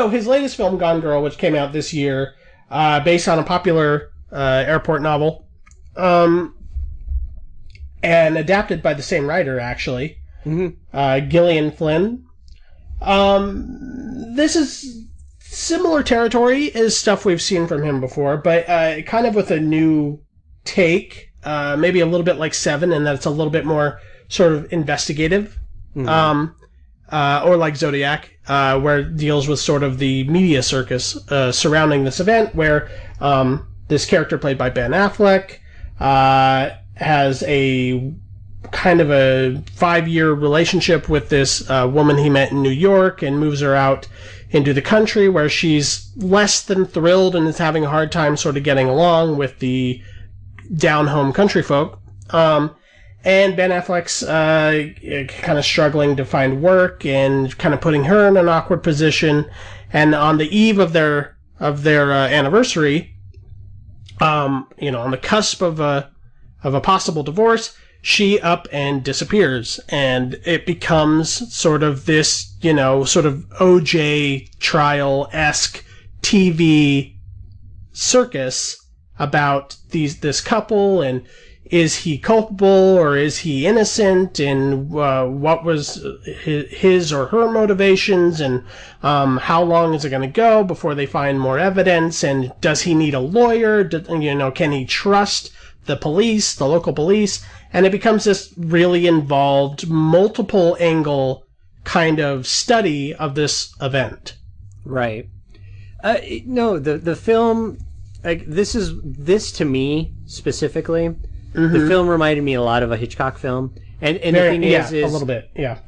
Speaker 1: his latest film, Gone Girl, which came out this year, based on a popular airport novel, and adapted by the same writer, actually, Gillian Flynn. This is similar territory as stuff we've seen from him before, but kind of with a new take, maybe a little bit like Seven, in that it's a little bit more sort of investigative, or like Zodiac, where it deals with sort of the media circus surrounding this event, where this character played by Ben Affleck has a kind of a 5-year relationship with this woman he met in New York, and moves her out into the country, where she's less than thrilled and is having a hard time sort of getting along with the down-home country folk. And Ben Affleck's kind of struggling to find work and kind of putting her in an awkward position. And on the eve of their anniversary, on the cusp of a possible divorce, she up and disappears, and it becomes sort of this, sort of OJ trial-esque TV circus about this couple, and is he culpable or is he innocent, and what was his or her motivations, and how long is it going to go before they find more evidence, and does he need a lawyer? Can he trust the police, the local police? And it becomes this really involved, multiple angle kind of study of this event.
Speaker 2: Right. No, the film, like this to me specifically, the film reminded me a lot of a Hitchcock film. And the thing is
Speaker 1: a little bit, yeah.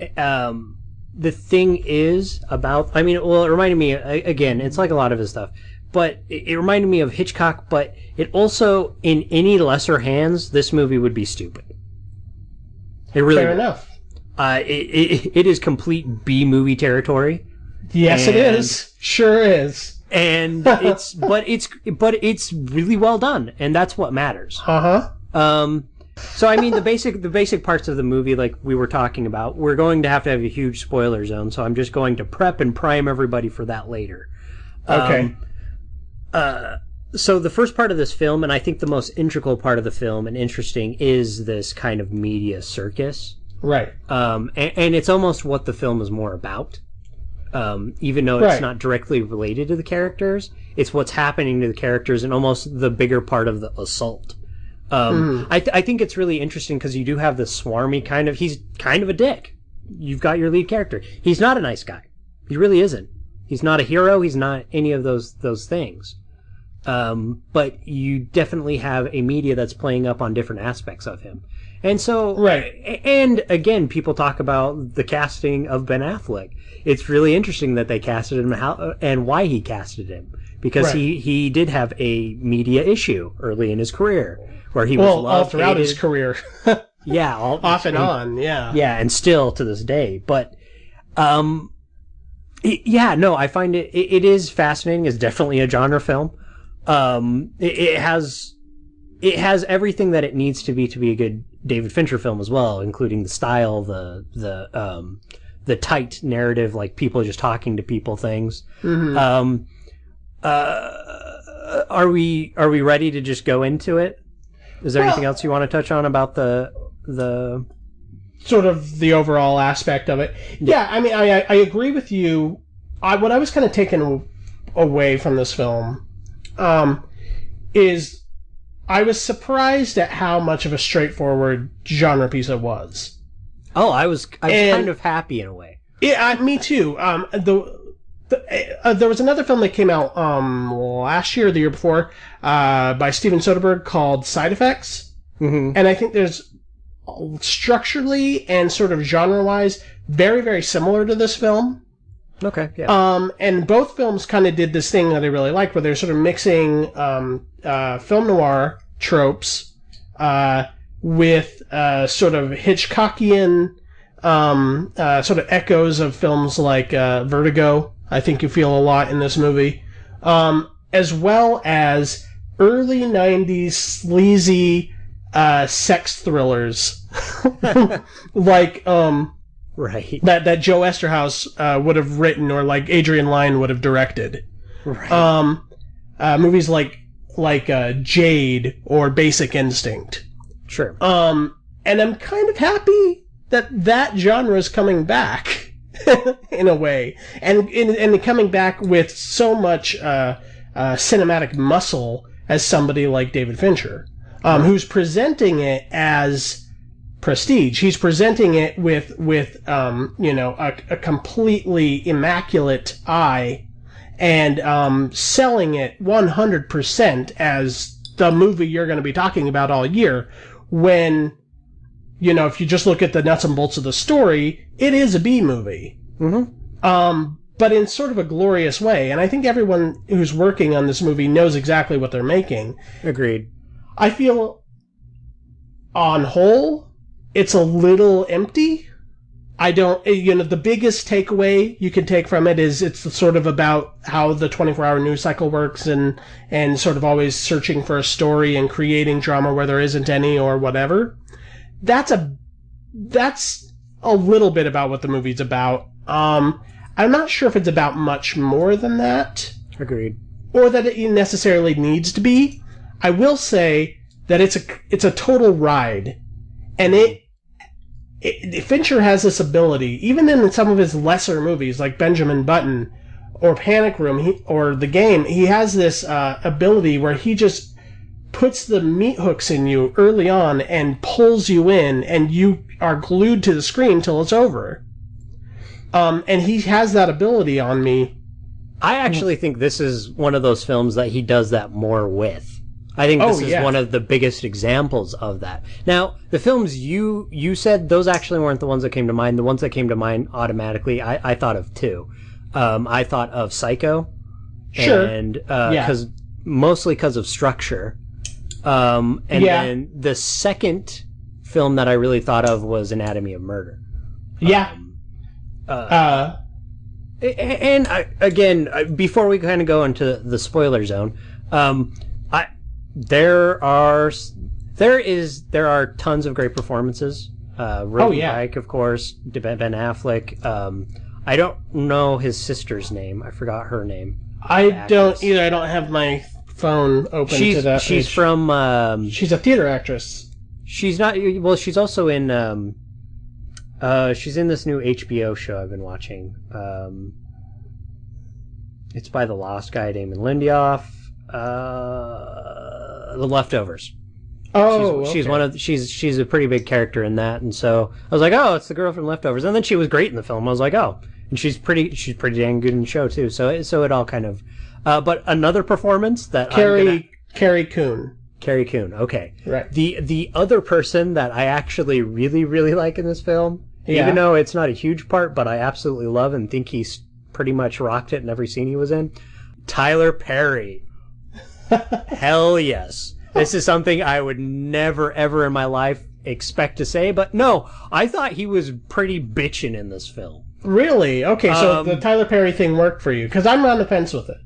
Speaker 2: The thing is about, it reminded me, again, it's like a lot of his stuff, but it reminded me of Hitchcock, but it also, in any lesser hands, this movie would be stupid. It really
Speaker 1: Fair enough.
Speaker 2: It is complete B-movie territory.
Speaker 1: Yes, it is. Sure is.
Speaker 2: And it's it's really well done, and that's what matters.
Speaker 1: So
Speaker 2: the basic parts of the movie, like we were talking about, we're going to have a huge spoiler zone, so I'm just going to prep and prime everybody for that later.
Speaker 1: Okay.
Speaker 2: So the first part of this film, and I think the most integral part of the film and interesting, is this kind of media circus.
Speaker 1: Right.
Speaker 2: And it's almost what the film is more about. Even though it's not directly related to the characters, it's what's happening to the characters and almost the bigger part of the assault. I think it's really interesting because you do have this swarmy kind of. He's kind of a dick. You've got your lead character. He's not a nice guy. He really isn't. He's not a hero. He's not any of those things. But you definitely have a media that's playing up on different aspects of him. And so,
Speaker 1: right.
Speaker 2: And again, people talk about the casting of Ben Affleck. It's really interesting that they casted him and why he casted him. Because he did have a media issue early in his career where he was loved,
Speaker 1: all throughout
Speaker 2: hated.
Speaker 1: His career.
Speaker 2: Yeah.
Speaker 1: Off and on, yeah.
Speaker 2: Yeah, and still to this day. But, yeah, no, I find it is fascinating. It's definitely a genre film. It has everything that it needs to be a good David Fincher film as well, including the style, the tight narrative, like people just talking to people things. Mm-hmm. Are we ready to just go into it? Is there anything else you want to touch on about the
Speaker 1: sort of the overall aspect of it? Yeah, I mean, I agree with you. What I was kind of taken away from this film is I was surprised at how much of a straightforward genre piece it was.
Speaker 2: Oh, I was kind of happy in a way.
Speaker 1: Yeah, me too. There was another film that came out last year or the year before by Steven Soderbergh called Side Effects. Mm-hmm. And I think there's structurally and sort of genre-wise very, very similar to this film.
Speaker 2: Okay, yeah.
Speaker 1: And both films kind of did this thing that I really liked, where they're sort of mixing film noir tropes with sort of Hitchcockian sort of echoes of films like Vertigo. I think you feel a lot in this movie, as well as early 90s sleazy sex thrillers like
Speaker 2: right
Speaker 1: that Joe Esterhaus would have written, or like Adrian Lyne would have directed.
Speaker 2: Right.
Speaker 1: Movies like Jade or Basic Instinct.
Speaker 2: Sure.
Speaker 1: And I'm kind of happy that genre is coming back in a way, and coming back with so much cinematic muscle as somebody like David Fincher, who's presenting it as prestige. He's presenting it with a completely immaculate eye, and selling it 100% as the movie you're going to be talking about all year. When, if you just look at the nuts and bolts of the story, it is a B movie.
Speaker 2: Mm-hmm.
Speaker 1: But in sort of a glorious way. And I think everyone who's working on this movie knows exactly what they're making.
Speaker 2: Agreed.
Speaker 1: I feel, on whole, it's a little empty. I don't, the biggest takeaway you can take from it is it's sort of about how the 24-hour news cycle works, and sort of always searching for a story and creating drama where there isn't any or whatever. That's a little bit about what the movie's about. I'm not sure if it's about much more than that.
Speaker 2: Agreed.
Speaker 1: Or that it necessarily needs to be. I will say that it's a total ride, and Fincher has this ability, even in some of his lesser movies like Benjamin Button or Panic Room or The Game. He has this ability where he just puts the meat hooks in you early on and pulls you in, and you are glued to the screen till it's over. And he has that ability on me.
Speaker 2: I actually think this is one of those films that he does that more with. I think this is one of the biggest examples of that. Now, the films you said, those actually weren't the ones that came to mind. The ones that came to mind automatically, I thought of two. I thought of Psycho.
Speaker 1: Sure.
Speaker 2: And mostly because of structure. Then the second film that I really thought of was Anatomy of Murder.
Speaker 1: Yeah.
Speaker 2: Again, before we kind of go into the spoiler zone, there are tons of great performances. Pike, of course, Ben Affleck. I don't know his sister's name. I forgot her name.
Speaker 1: I don't either. I don't have my phone open to that.
Speaker 2: She's from.
Speaker 1: She's a theater actress.
Speaker 2: She's not. Well, she's also in. She's in this new HBO show I've been watching. It's by the Lost guy, Damon Lindelof. The Leftovers.
Speaker 1: Oh,
Speaker 2: she's one of she's a pretty big character in that, and so I was like, oh, it's the girl from Leftovers, and then she was great in the film. I was like, oh, and she's pretty dang good in the show too. So it all kind of, but another performance that
Speaker 1: Carrie Coon.
Speaker 2: Carrie Coon, okay,
Speaker 1: right.
Speaker 2: The other person that I actually really really like in this film, even though it's not a huge part, but I absolutely love and think he's pretty much rocked it in every scene he was in, Tyler Perry. Hell yes. This is something I would never, ever in my life expect to say, but no, I thought he was pretty bitchin' in this film.
Speaker 1: Really? Okay, so the Tyler Perry thing worked for you, because I'm on the fence with it.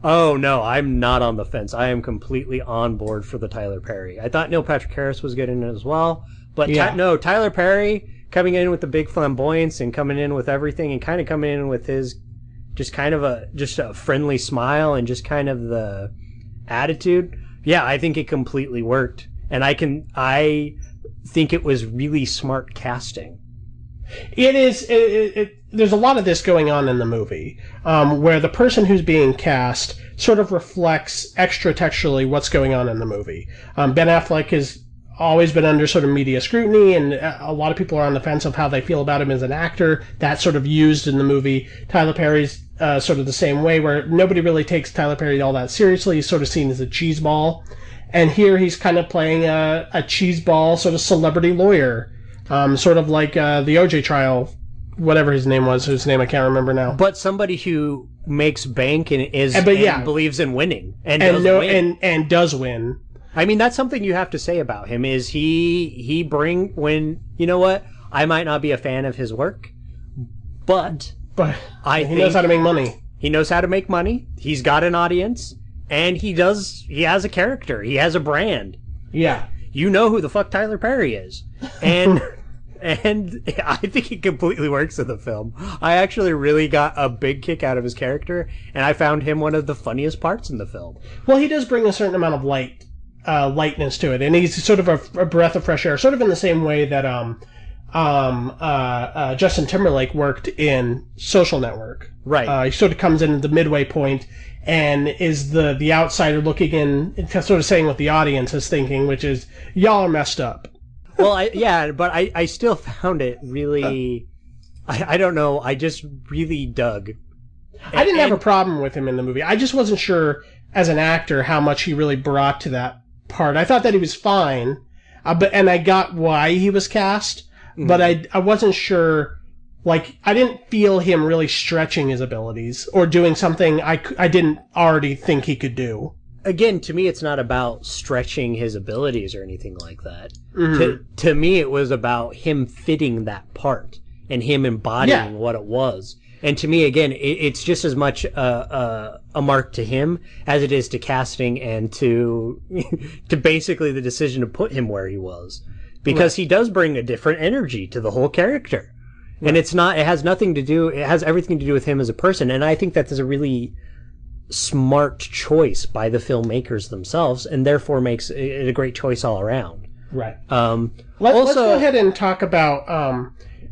Speaker 2: Oh, no, I'm not on the fence. I am completely on board for the Tyler Perry. I thought Neil Patrick Harris was good in it as well, but no, Tyler Perry coming in with the big flamboyance and coming in with everything and kind of coming in with his just kind of a friendly smile and just kind of the attitude. Yeah, I think it completely worked, and I think it was really smart casting.
Speaker 1: It is. There's a lot of this going on in the movie, where the person who's being cast sort of reflects extra-textually what's going on in the movie. Ben Affleck has always been under sort of media scrutiny, and a lot of people are on the fence of how they feel about him as an actor. That's sort of used in the movie. Tyler Perry's sort of the same way, where nobody really takes Tyler Perry all that seriously. He's sort of seen as a cheeseball. And here he's kind of playing a cheeseball sort of celebrity lawyer, sort of like the O.J. trial, whatever his name was, whose name I can't remember now.
Speaker 2: But somebody who makes bank and believes in winning and
Speaker 1: does win.
Speaker 2: I mean, that's something you have to say about him, is he you know what, I might not be a fan of his work, but he
Speaker 1: knows how to make money.
Speaker 2: He knows how to make money. He's got an audience, and he has a character. He has a brand.
Speaker 1: Yeah.
Speaker 2: You know who the fuck Tyler Perry is. And and I think it completely works in the film. I actually really got a big kick out of his character, and I found him one of the funniest parts in the film.
Speaker 1: Well, he does bring a certain amount of lightness to it, and he's sort of a breath of fresh air, sort of in the same way that Justin Timberlake worked in Social Network.
Speaker 2: Right.
Speaker 1: He sort of comes in at the midway point and is the outsider looking in, sort of saying what the audience is thinking, which is, y'all are messed up.
Speaker 2: Well, I still found it really, I don't know, I just really dug.
Speaker 1: I didn't have a problem with him in the movie. I just wasn't sure, as an actor, how much he really brought to that part. I thought that he was fine, and I got why he was cast, but I wasn't sure. Like, I didn't feel him really stretching his abilities or doing something I didn't already think he could do.
Speaker 2: Again, to me, it's not about stretching his abilities or anything like that. Mm-hmm. To me, it was about him fitting that part and him embodying what it was. And to me, again, it's just as much a mark to him as it is to casting and to basically the decision to put him where he was. Because he does bring a different energy to the whole character. And it has everything to do with him as a person. And I think that is a really smart choice by the filmmakers themselves, and therefore makes it a great choice all around.
Speaker 1: Right. Let's go ahead and talk about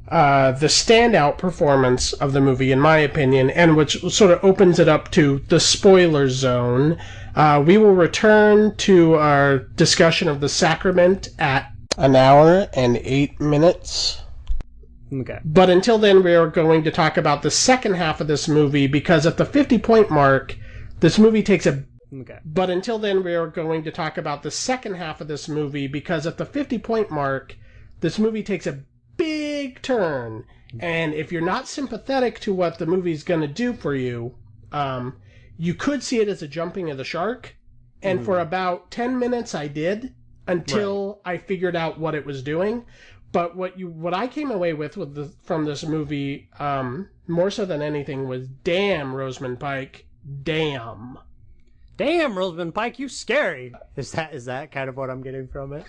Speaker 1: the standout performance of the movie, in my opinion, and which sort of opens it up to the spoiler zone. We will return to our discussion of The Sacrament at 1 hour and 8 minutes.
Speaker 2: Okay.
Speaker 1: But until then, we are going to talk about the second half of this movie, because at the 50-point mark, this movie takes a...
Speaker 2: Okay.
Speaker 1: But until then, we are going to talk about the second half of this movie, because at the 50-point mark, this movie takes a big turn. And if you're not sympathetic to what the movie's going to do for you, you could see it as a jumping of the shark. And for about 10 minutes, I did, until I figured out what it was doing. But what I came away with from this movie, more so than anything, was damn, Rosamund Pike, damn.
Speaker 2: Damn, Rosamund Pike, you scary. Is that kind of what I'm getting from it?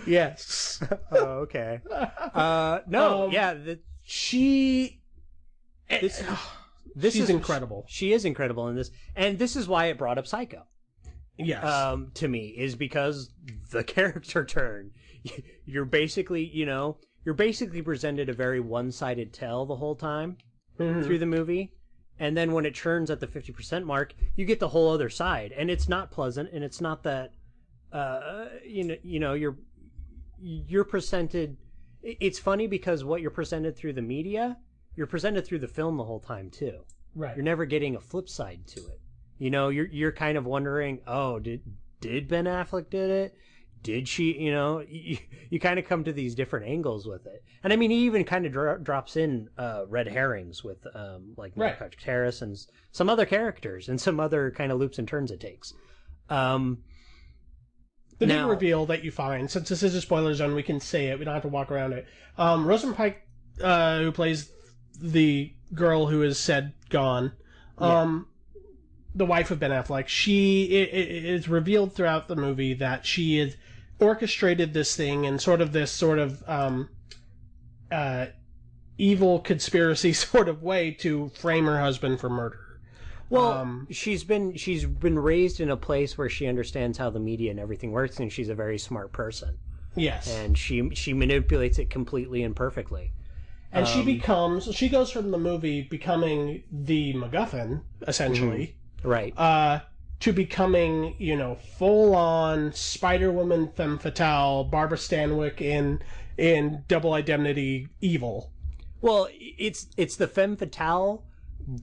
Speaker 1: Yes.
Speaker 2: Oh, okay. She's
Speaker 1: incredible.
Speaker 2: She is incredible in this, and this is why it brought up Psycho.
Speaker 1: Yes.
Speaker 2: To me, is because the character turn. You're basically presented a very one-sided tale the whole time through the movie. And then when it turns at the 50% mark, you get the whole other side. And it's not pleasant, and it's not that you're presented. It's funny because what you're presented through the media, you're presented through the film the whole time too.
Speaker 1: Right.
Speaker 2: You're never getting a flip side to it. You're kind of wondering, oh, did Ben Affleck did it? Did she? You kind of come to these different angles with it. And I mean, he even kind of drops in red herrings with like Patrick Harris and some other characters and some other kind of loops and turns it takes.
Speaker 1: The big reveal that you find, since this is a spoiler zone, we can say it. We don't have to walk around it. Rosamund Pike, who plays the girl who is said gone, the wife of Ben Affleck, it is revealed throughout the movie that she has orchestrated this thing in sort of evil conspiracy sort of way to frame her husband for murder.
Speaker 2: Well, she's been raised in a place where she understands how the media and everything works, and she's a very smart person.
Speaker 1: Yes,
Speaker 2: and she manipulates it completely and perfectly.
Speaker 1: And she goes from the movie becoming the MacGuffin, essentially,
Speaker 2: right,
Speaker 1: to becoming, full on Spider-Woman, femme fatale, Barbara Stanwyck in Double Indemnity evil.
Speaker 2: Well, it's the femme fatale,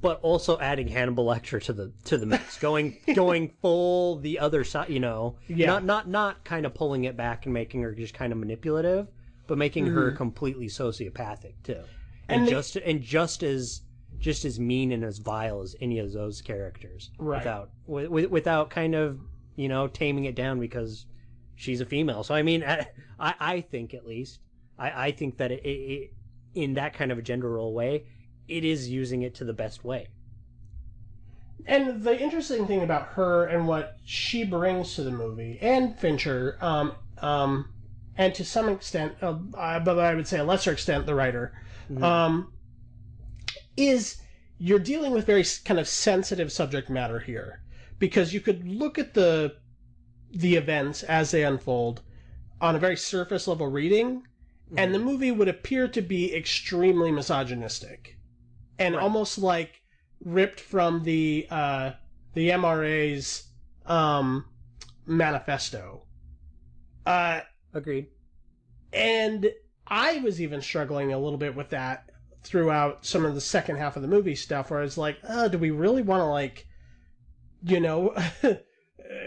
Speaker 2: but also adding Hannibal Lecter to the mix, going full the other side, not kind of pulling it back and making her just kind of manipulative, but making her completely sociopathic too, and just as mean and as vile as any of those characters,
Speaker 1: right?
Speaker 2: Without kind of taming it down because she's a female. So I mean, I think at least I think that it in that kind of a gender role way, it is using it to the best way.
Speaker 1: And the interesting thing about her and what she brings to the movie, and Fincher, and to some extent, but I would say a lesser extent, the writer, is you're dealing with very kind of sensitive subject matter here. Because you could look at the events as they unfold on a very surface level reading, and the movie would appear to be extremely misogynistic. And almost like ripped from the MRA's manifesto.
Speaker 2: Agreed.
Speaker 1: And I was even struggling a little bit with that throughout some of the second half of the movie stuff, where I was like, do we really want to,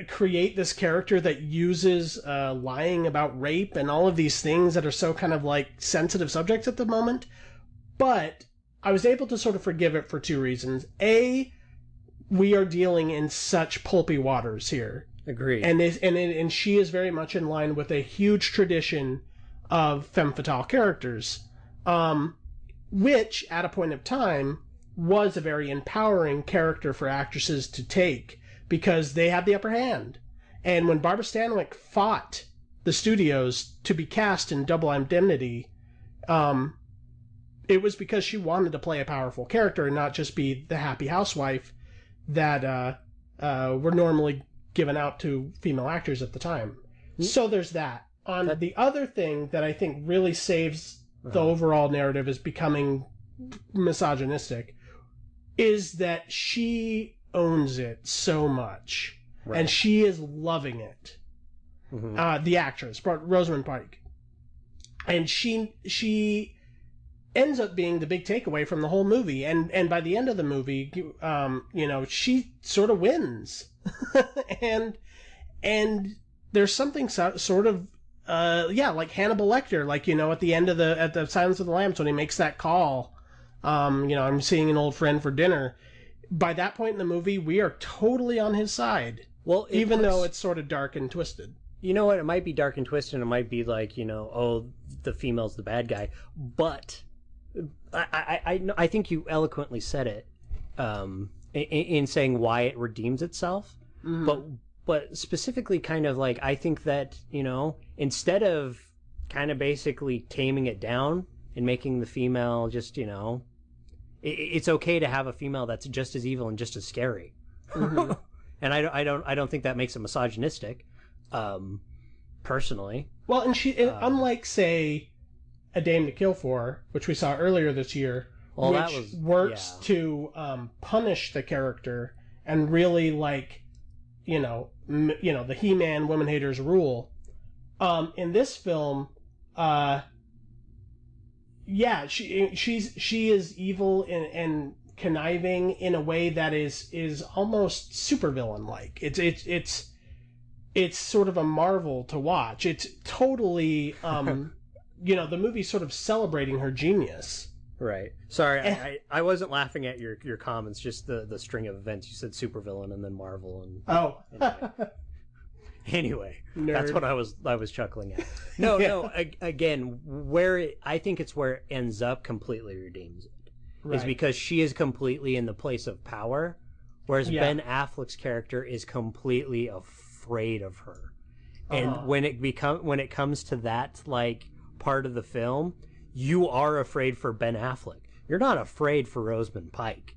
Speaker 1: create this character that uses lying about rape and all of these things that are so kind of like sensitive subjects at the moment? But I was able to sort of forgive it for two reasons. A, we are dealing in such pulpy waters here.
Speaker 2: Agreed.
Speaker 1: And she is very much in line with a huge tradition of femme fatale characters, which, at a point of time, was a very empowering character for actresses to take, because they had the upper hand. And when Barbara Stanwyck fought the studios to be cast in Double Indemnity, it was because she wanted to play a powerful character and not just be the happy housewife that were normally given out to female actors at the time. So there's that. The other thing that I think really saves the overall narrative as becoming misogynistic is that she owns it so much. Right. And she is loving it. The actress, Rosamund Pike. And she ends up being the big takeaway from the whole movie. And by the end of the movie, she sort of wins. and there's something sort of, like Hannibal Lecter, at the end of at the Silence of the Lambs, when he makes that call, I'm seeing an old friend for dinner. By that point in the movie, we are totally on his side. Well, even though it's sort of dark and twisted.
Speaker 2: You know what? It might be dark and twisted. It might be like, the female's the bad guy. But I think you eloquently said it in saying why it redeems itself. But specifically kind of like, I think that, instead of kind of basically taming it down and making the female just, it's okay to have a female that's just as evil and just as scary. And I don't think that makes it misogynistic, personally.
Speaker 1: Well, and unlike, say, A Dame to Kill For, which we saw earlier this year, works to punish the character and really, the He-Man woman haters rule. In this film, she is evil and conniving in a way that is almost supervillain like. It's sort of a marvel to watch. It's totally the movie's sort of celebrating her genius.
Speaker 2: Right. Sorry, I wasn't laughing at your comments, just the string of events. You said supervillain and then Marvel and Anyway, that's what I was chuckling at. No, again, I think it's where it ends up completely redeems it. Right. Is because she is completely in the place of power, whereas Ben Affleck's character is completely afraid of her. And when it comes to that like part of the film, you are afraid for Ben Affleck. You're not afraid for Rosamund Pike.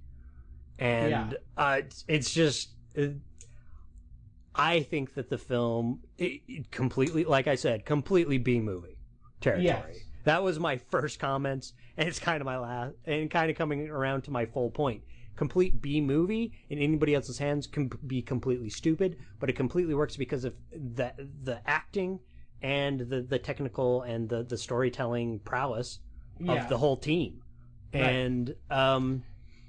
Speaker 2: And it's just I think that the film it completely, like I said, completely B-movie territory. Yes. That was my first comments, and it's kind of my last, and kind of coming around to my full point. Complete B-movie in anybody else's hands can be completely stupid, but it completely works because of the acting and the technical and the storytelling prowess of the whole team. Right. And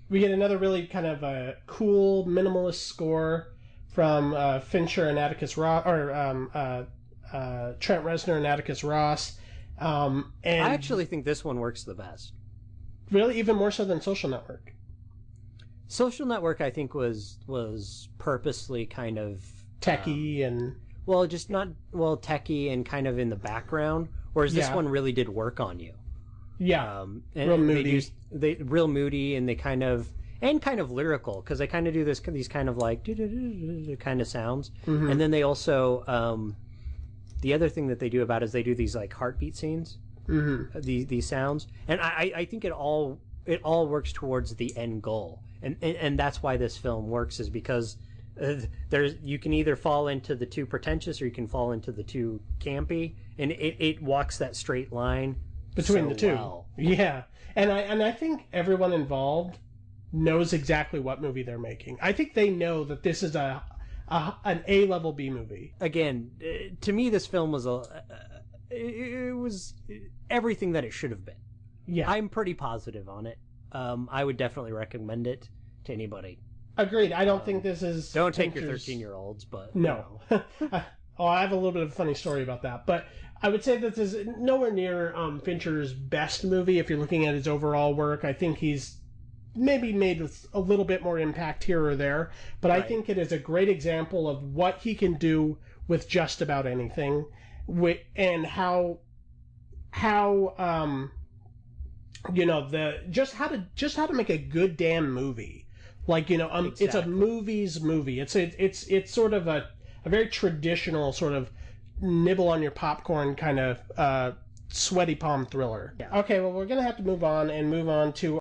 Speaker 1: we get another really kind of a cool minimalist score from Fincher and Atticus Ross, or Trent Reznor and Atticus Ross. And
Speaker 2: I actually think this one works the best.
Speaker 1: Really, even more so than Social Network.
Speaker 2: Social Network, I think, was purposely kind of
Speaker 1: techie and
Speaker 2: techie and kind of in the background, whereas this one really did work on you.
Speaker 1: Yeah,
Speaker 2: real moody. Real moody, and they kind of lyrical, because they kind of do these kind of like kind of sounds, and then they also the other thing that they do about it is they do these like heartbeat scenes, these sounds, and I think it all works towards the end goal, and that's why this film works, is because you can either fall into the too pretentious or you can fall into the too campy, and it walks that straight line
Speaker 1: between the two.
Speaker 2: Well.
Speaker 1: Yeah, and I think everyone involved knows exactly what movie they're making. I think they know that this is an A-level B movie.
Speaker 2: Again, to me, this film was it was everything that it should have been. Yeah, I'm pretty positive on it. I would definitely recommend it to anybody.
Speaker 1: Agreed. I don't think this is...
Speaker 2: Don't take your 13-year-olds, but...
Speaker 1: No. I have a little bit of a funny story about that. But I would say that this is nowhere near Fincher's best movie if you're looking at his overall work. I think he's maybe made a little bit more impact here or there. But right. I think it is a great example of what he can do with just about anything. And how just how to make a good damn movie. Like, exactly. It's a movie's movie. It's sort of a very traditional sort of nibble on your popcorn kind of sweaty palm thriller. Yeah. Okay, well, we're going to have to move on to